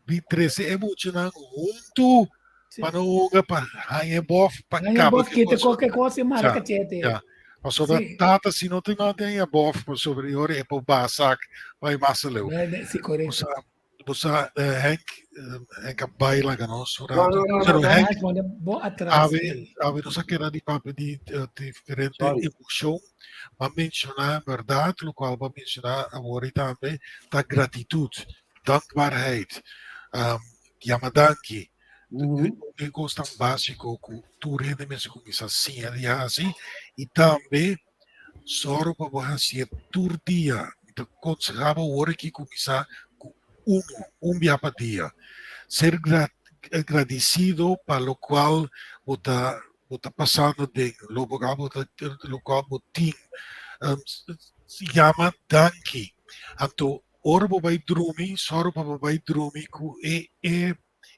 bi 13 emocional junto para não para hang bof para cabo que qualquer coisa marca tete. Ja. Maar zodat data si não tem nada em bof para superior e para basak vai massa leu. Sim, correto. Você Henk baila ganos. Não, Henk bom atrás. Ave não saquera de papo de diferente emoção. Para mencionar verdade, o qual para mencionar agora também da gratitude, dankbaarheid, yamadanki. Een constant básico com tudo mensen com isso assim, assim, e também só para você todo dia, então conseguir o que com isso dia para dia, ser agradecido para o qual está passando de lo qual botim se chama danki. Então ora vai dormir, só para vai dormir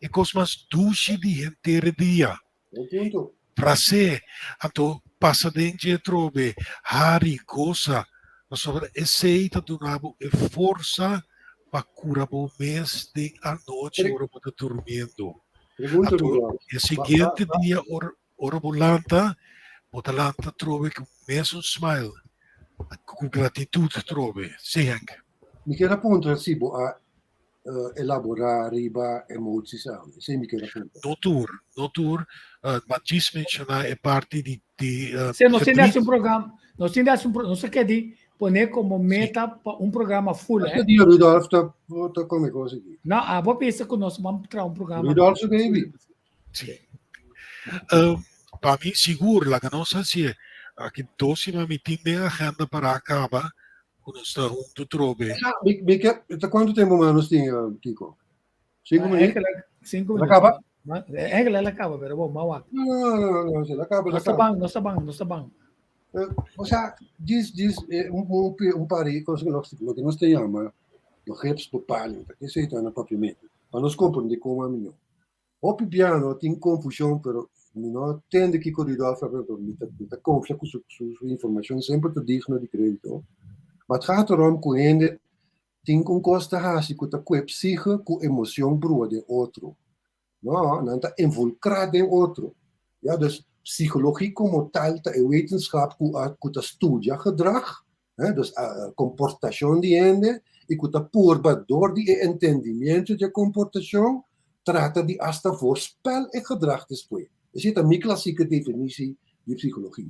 e cosmas dushi di inteiro dia. Para ser, então passa dentro trobe hari coisa, mas sobre aceita do nabo e força para curar o mês de a noite ora para dormindo. E seguinte dia ora volanta, botalanta trobe com mesmo smile, com gratitude trobe, sim. Mi quero appunto sì, a elaborar riba emoties aan. Sim, mi quero appunto. Notur, mas diz mencionar é parte de se não se desse programa, não se quer de poner como meta programa full, né? Dio Rudolf tá come cosa aqui. Não, vou pensar que nós vamos criar programa. Rudolf baby. Sim. Para mim seguro, la nossa se aqui doce mas me tem a agenda para acabar. Quando está junto trobe. Quanto tempo mais tem, Kiko? 5 minutos? 5 minutos. Acaba? Ela acaba, pero bom, mau. Não, se acaba. Não está bom. O sea, diz pari, lo que nós temos, o reps popalho, que isso está na papiamento. Para nós compreender como é melhor. O piano tem confusão, pero não tende que corredor para conflito com sua informação sempre te digno de crédito. Maar het gaat erom que ele tem costa hasi que tá com psique com emoção pro de outro. Não está involucrado em outro. Ja, dus psychologie como tal tá wetenschap que tá estudia gedrag, dus comportação de ende e que tá por door die entendimento de comportação trata de hasta voorspel en gedrag depois. Er zit een klassieke definitie de psicologia.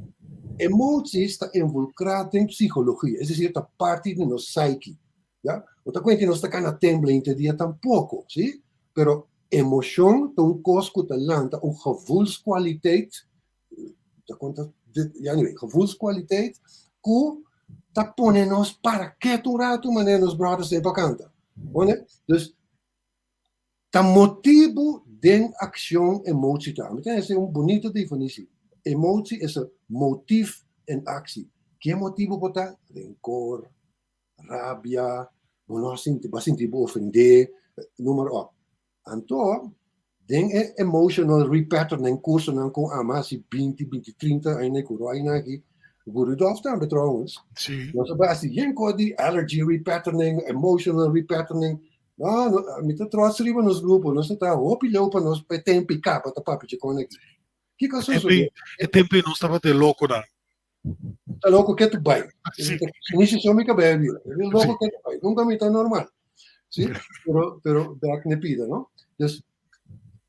Emoties está involucrado em psicologia, es decir, está parte de nossa psyche. ¿Ya? Otra cuenta no está cana temble in dia tampoco, ¿sí? Pero emoción está un cosco talanta, un gevoelskwaliteit, gevoelskwaliteit, que está ponenos para que tu rato maneira nos brothers de vacanta. Dus, está motivo de ação emotie também. Essa é uma bonita definição. Emotie is een motief en actie. Que motivo botar? Rencor, rabia, basinti ofender, noem maar op. Então, den emotional repatterning curso não com amasi 20, 30, ainda com ainda aqui. Rudolf também trouwens. Sim. Nós assim, geen code allergy repatterning, emotional repatterning. Não, me trouxe riba nos grupos, nós tá hopi lopa nos tempo capa tá papo de conexão. E tempo não estava de louco, não. Tá louco que tu vai. Sì. Inizia só me cabelo. É louco que tu vai. Nunca me tá normal. Sim? Pero back ne pida, não? Dus,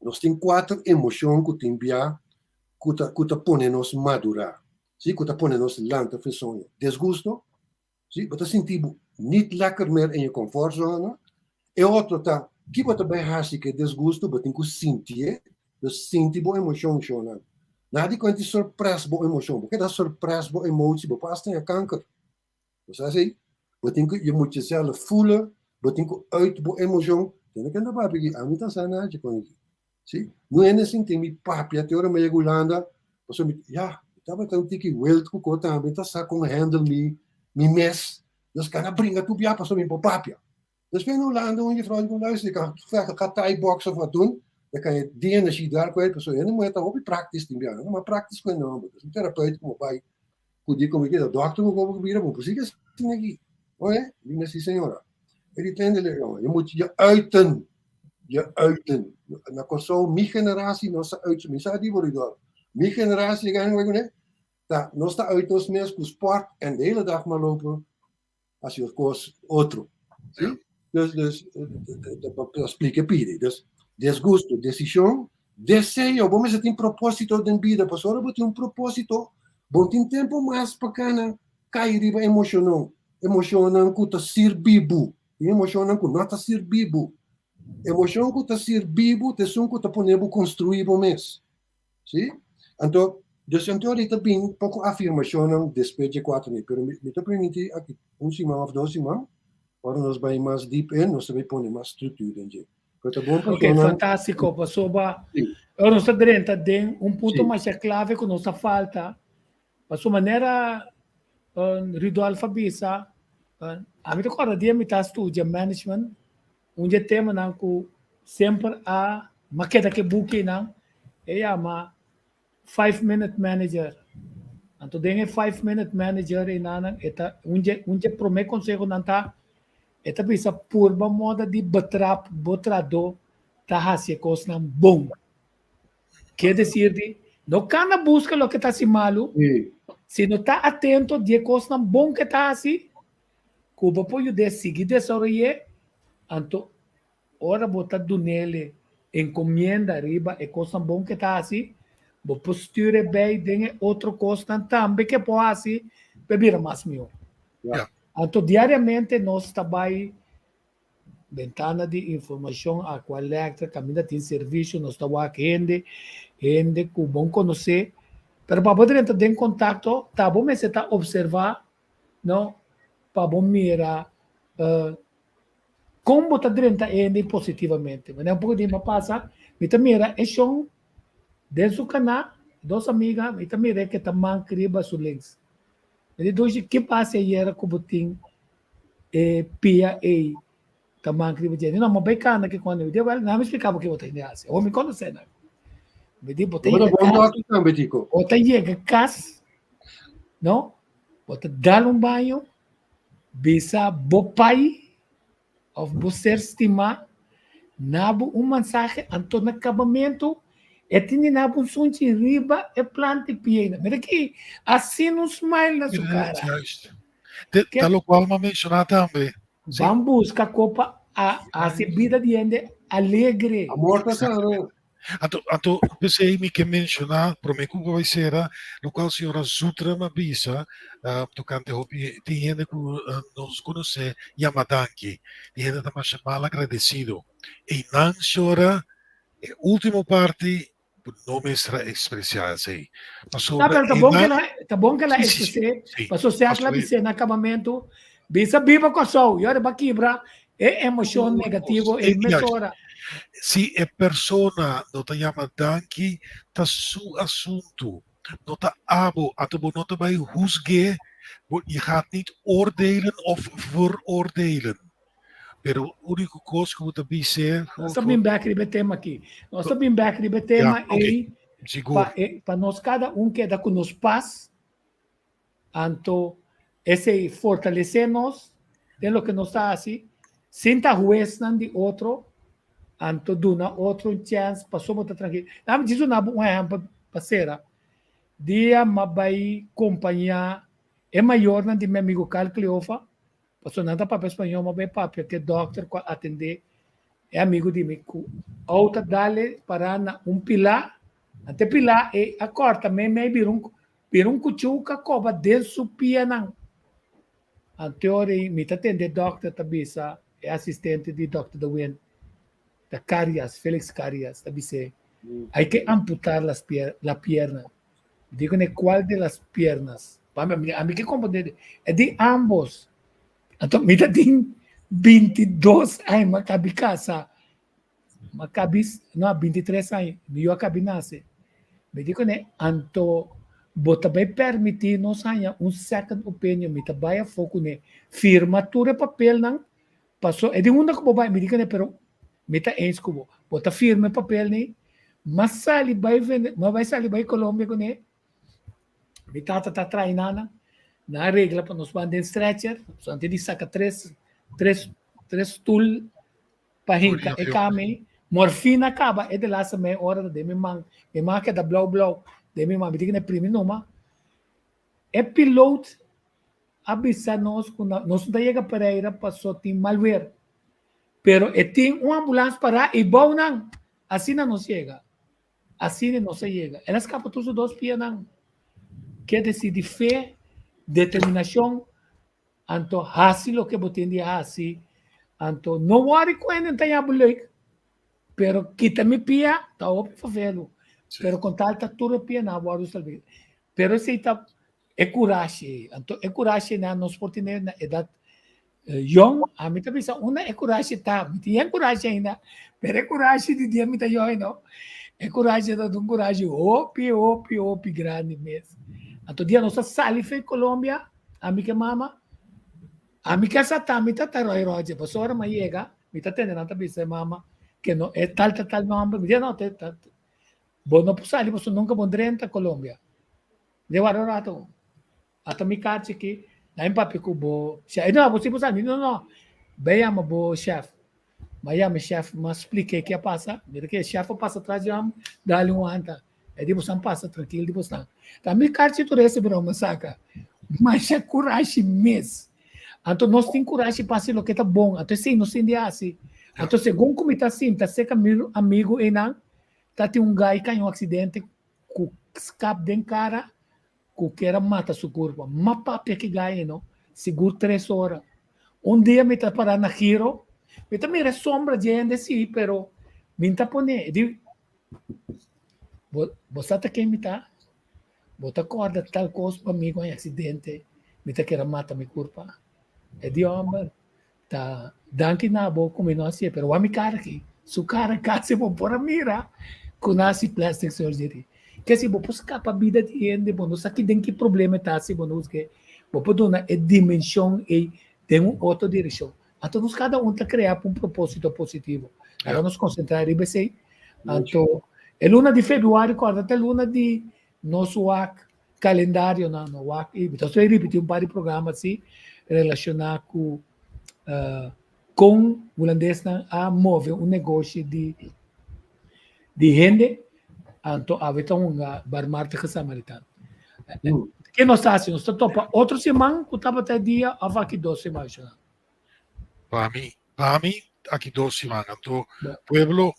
nós temos 4 emoções que tem via que tá põe nos madurar. Sim? Que tá põe nos lanta função. Desgosto. Sim? Você sentir niet lekker meer in je comfortzone. E outro tá, que você vai achar que desgosto, você tem que sentir, dus sentir boa emoção, chona. Nada que te surpresa boa emoção, porque dá surpresa boa emoção, você passa tem kanker. Dus assim, você tem que, je moet jezelf voelen, você tem que uit boa emoção, tem que andar para pedir, a mim tá sana, je kon ik. Sim? Nu é assim, tem me papi, até hora me Holanda, você me, ja, tava tão tiki wild com cota, a mim tá sa com handle me mes, dus kan bringa tu bia, passou me papi. Dus ben Holanda, je vrouw die luisteren, je kan thai-boxen of wat doen, dan kan je die energie daar kwijt. En dan moet je het ook praktisch doen. Maar praktisch kunnen we. Dus een therapeut komt bij. Goed, die komt een dokter moet komen gebeuren, maar precies is het energie. Oké? Die is die senora. En die kleine jongen, je moet je uiten. Je uiten. En dan komt zo, mijn generatie, nog ze uiten. Mijn zei die worden door. Mijn generatie, gaan we doen, dat nog ze uiten als mensen sport en de hele dag maar lopen. Als je koos, otro. Zie? Dus dat explica pide. Dus desgosto, decisão, desejo, vamos ter um propósito de vida, pastor, vamos ter um propósito, vamos ter tempo mais bacana, cair riba emocional que está ser vivo, emocional que não está ser vivo, emoção que está ser vivo, tesão que está podendo construir o mês, sim? Então, então ahorita bem pouco afirmação depois de 4 meses, pero me permite aqui semana ou 2 semanas. Para nós vai mais deep in, nós também põe mais estrutura em Ok, fantástico, pasoba. Eu não estou dentro de ponto mais clave que nos falta, para sua maneira ritual fabisa, a mim agora dia me está estudando management, tema não que sempre a maqueta que buque não, é a 5-minute manager. Então tem 5-minute manager e não, é promete conselho não tá. Ita bisa purba moda de botrador tahasya coisa bom. Quer dizer, não cana busca o que está se malo, se não está atento de coisa bom que está assim, cuba pode de seguir desenvolver, então ora botar do nele encomenda arriba é coisa bom que está assim, bo postura bem tem outra coisa também que pode assim beber mais meu. Então, diariamente, nós trabalhamos ventana de informação a qual caminha de serviço, nós trabalhamos gente que bom conhecer, mas para poder entrar em contato, tá bom, mas está observar, não, para bom mirar como está dentro ele positivamente. Mas é pouco de uma passa, me mira, é chão, dentro do canal, 2 amigas, me mira que está mancriba os links. Jadi dois que passa aí era como tem pia e também que ele não me bacana que quando eu deu não me explicava o que eu tenho assim ou me conhece não me diz botei casa não bota dar banho bisa bopai of você estimar nabo mensagem anto no acabamento e tinha na bunsunci riba e plante piena. Mas aqui, assim não smile na sua cara. Tal qual me mencionar também. Vamos buscar copa a vida de gente alegre. A morte sana. Então, pensei que mencionar, prometo que vai ser, no qual a senhora Zutra Mabisa, tocante a tem gente que nos conhece, Yamadanki, tem gente que está mal agradecido. E não, senhora, última parte, não me expressar assim. Tá bom que ela expressar, mas você acaba de ser no acabamento, bisa viva com a sol, e olha para quebrar, é emoção negativa, é mesora. Se a pessoa não te chama danke, tá seu assunto. Não tá abo, atubo não te vai juzgar, je gaat niet oordelen of veroordelen. Pero o único coisa que eu te dizer, nós estamos back de tema aqui. Nós estamos back de tema para nós cada que dá com nos paz. Então, esse fortalecer-nos de lo que nos está assim, sinta jueznan de outro, então duna outro chance para somos tranquilo. Não diz uma exemplo parceira. dia mabay companhia é maior na de meu amigo Carl Cleofa, passou nada para espanhol, mabay papel que doctor atender é amigo de mim. Outra dale para na pilar, até pilar e a corta, me bir cuchuca coba dentro pia não. A teoria me atende doctor tabisa é assistente de Dr. Dawin, da Carias, Félix Carias, tabise. Hay que amputar la pierna. Digo, ¿cuál de las piernas? A mí que comprender é de ambos. Então, me tem 22 anos, macabi casa. Macabi, não, 23 anos. Eu acabei nascer. Me digo, né? Anto, bota vai permitir nos ganhar second opinion. Me vai a foco, né? Firmatura papel, não? Passou, é de uma que vai, me digo, né? Pero, me tá ens como. Bota firma papel, né? Mas sali vai sair vai Colômbia, né? Me tata tá treinando na regra para nos mandar stretcher, só antes de sacar três tool para rinca e came, morfina acaba é de lá se meia hora de me man que da blow de me man, me diga na primeira numa é piloto avisa nós quando nós da chega Pereira passou tem malware, pero tem uma ambulância para e bom não, assim não chega, assim não se chega, elas escapa todos os dois pia não. Que decide fé, determinação, anto hasi lo que botendi hasi, anto não worry quando tem a bulek, pero kita me pia, tá op favelo, pero com tal tá tudo pia na worry salve, pero se tá é coragem, anto é coragem na nos portine na edad young, a mim também uma é coragem tá, me tinha coragem ainda, pero é coragem de dia me tá young não, é coragem da coragem op grande mesmo. Anto dia nossa salife Colômbia, amiga mama, amiga sata mita taroy roje, pasora maiega, mita tende nanta bisa mama, que no é tal mama, dia não te bono pusali, paso nunca bondrenta Colômbia. De rato, ato mi kachi ki, na impapi ko bo, siya, não, você pusali, não, beia ma bo chef, Miami chef, mas explique que passa, dire que chef passa atrás de dali anta. É de você passa tranquilo, de você. Também carte tu recebe uma saca, mas é coragem mesmo. Então nós temos coragem para fazer o que tá bom. Então sim, nós temos assim. Então segundo como está assim, tá seca amigo e não, tá tem gai que tem acidente, com escape de cara, com que era mata sua corpo. Mas papi que gai não, seguro 3 horas. Dia me tá parando na giro, me tá mira sombra de gente sim, pero me tá pone, você está aqui, me tá? Você acorda tal coisa para mim com um acidente, me tá querendo matar minha culpa. É de homem, tá? Danke na boa como não sei, pero o homem cara aqui, su cara quase vou pôr a mira com nasce plastic surgery. Que se vou buscar para a vida de gente, bom, não sei que tem que problema tá se bom não que, vou poder dar a dimensão e tem outra direção. Então nós cada tá criar um propósito positivo. Agora nos concentrar em BC, então é luna de fevereiro, até luna de nosso calendário no WAC. Então, eu repeti par de programas assim, relacionados com o holandês a mover negócio de gente. Então, havia barmarte que samaritano. Que nós fazemos? Nós topa outra semana, que estava até dia, aqui 2 semanas. Para mim, aqui 2 semanas. Então, pueblo,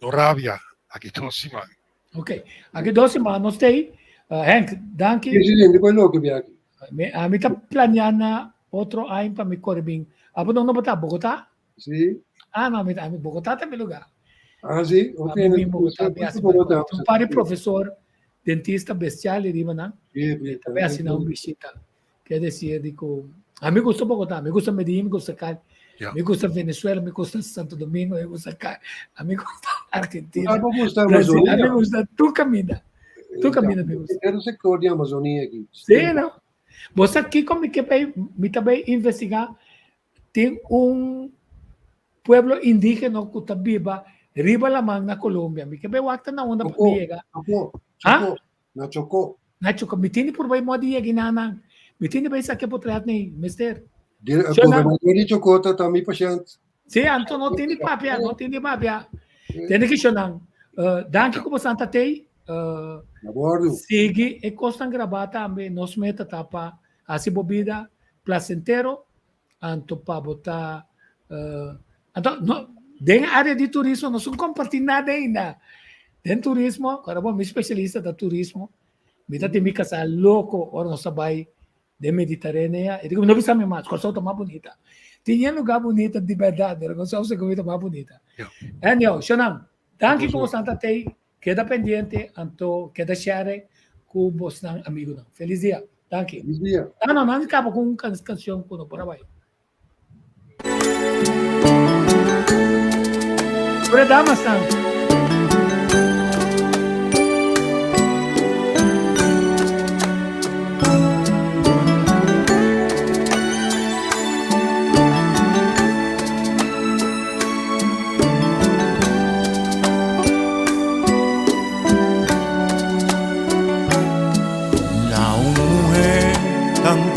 no rabia. Aqui 2 semanas. Ok. Aqui 2 semanas nós temos. Henk, danke. Presidente, qual é o que aqui? A mim está planeando outro ano para me correr bem. Apo não botar Bogotá? Sim. Não, a mim Bogotá também lugar. Sim? Ok. A mim Bogotá. Um par de professor, dentista bestial, ele também assinar uma visita. Quer dizer, digo, a mim gosta Bogotá, me gusta Medellín, me gusta Cali. Me gusta Venezuela, me gusta Santo Domingo, me gusta a me gusta Argentina, Brasil, a me gusta tu caminha, me gusta. Quero ser cor de Amazônia aqui. Sim, não? Você aqui como que me também investigar, tem pueblo indígena que está viva, riba lamang na Colômbia, me que bem wakta na onda para miega. Na Chocó. Na Chocó, me tiene por bem modo de ginanang, me tiene bem sa que potreat ni mister. O governador de Chocó está me paciente. Sim, então não tem papia, Tem que chamar. Danke como Santa Tei, Abordo. Sigue e costan gravar também nos meta tapa assim bebida placentero anto para botar então no dentro área de turismo não são compartilhar nada ainda dentro turismo agora bom especialista da turismo me tá tem casa louco ora não sabe de Mediterrânea e digo não precisa mais coisa tá mais bonita tinha lugar bonito de verdade era coisa comida mais bonita Enio Shanam danke por Santa Tei queda pendiente, anto queda share com vos amigo não. Feliz dia. Danke. Feliz dia. Não acaba com uma canção por aí. Predama san.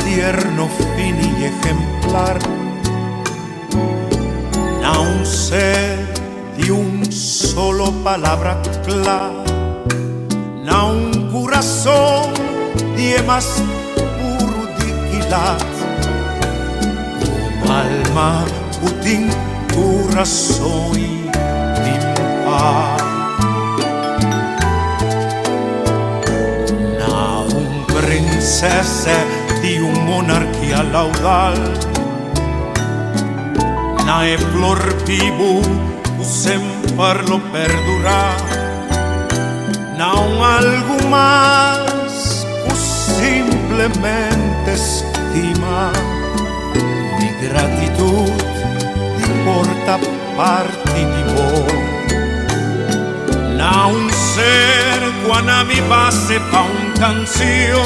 Tierno, fino y ejemplar, a un ser de un solo palabra clara, a un corazón de más puro diquilat, como alma putin tu razón y limpar. A un princesa di un monarchia laudal, na e flor vivo sempre lo perdurà, na un algo más simplemente estima di gratitud di porta parte di voi, na un ser quando mi base pa un canzio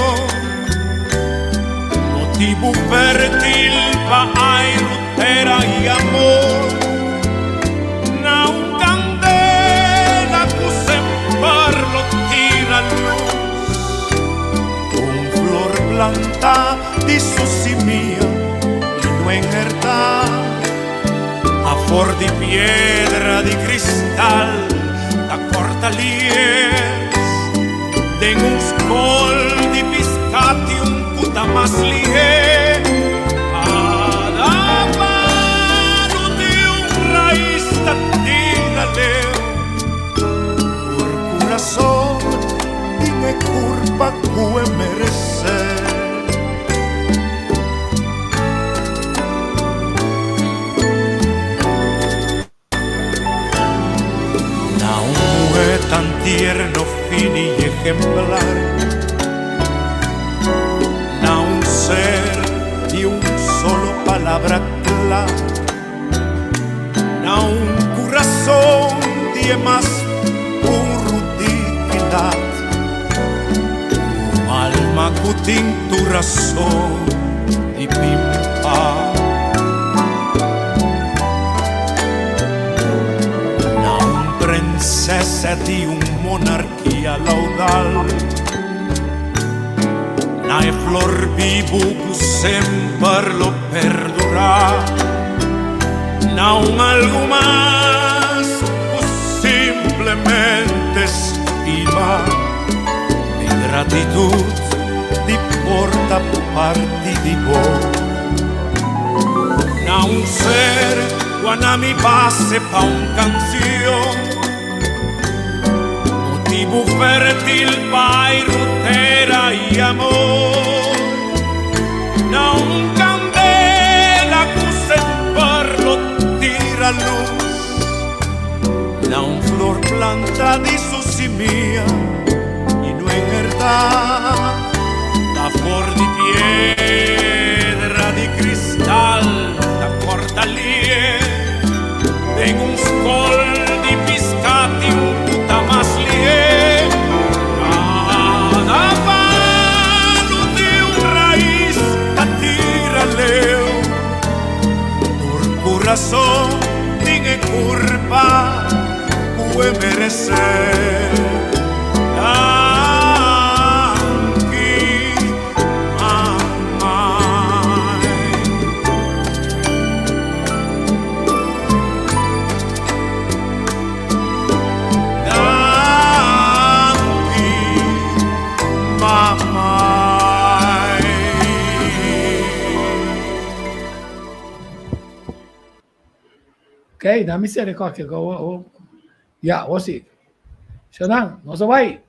motivo fértil pa' ay rutera y amor, na un candela que sempre lo tira luz, un flor planta di susimia y no enherda, a for di piedra di cristal, da corta lies, den un scol di piscati un puta más lié, ad mano di un raíz da tiraleo, por corazón tiene curva que merecer. Na un mujer tan tierno, fino y ejemplar, na un ser de un solo palabra clara, na un corazón de más puro dignidad, un alma que tiene tu razón de pimpa, na un princesa de un monarquía laudal, na e flor vivo que sempre lo perdurà, na un algo más que simplemente estima di gratitud di porta parte di voi, na un ser quando mi base pa un canzone motivo fértil pa' rutera y amor, na un candela que sempre lo tira luz, na un flor planta di susimia y no enherda, da flor di piedra di cristal, da corta lie, en un scol di piscati un puta más lié, cada mano di un raíz da tiraleo, por corazón tiene curva que merecer. Ok, dammi se qualche cosa. Ya, o sì. Senang, non so vai.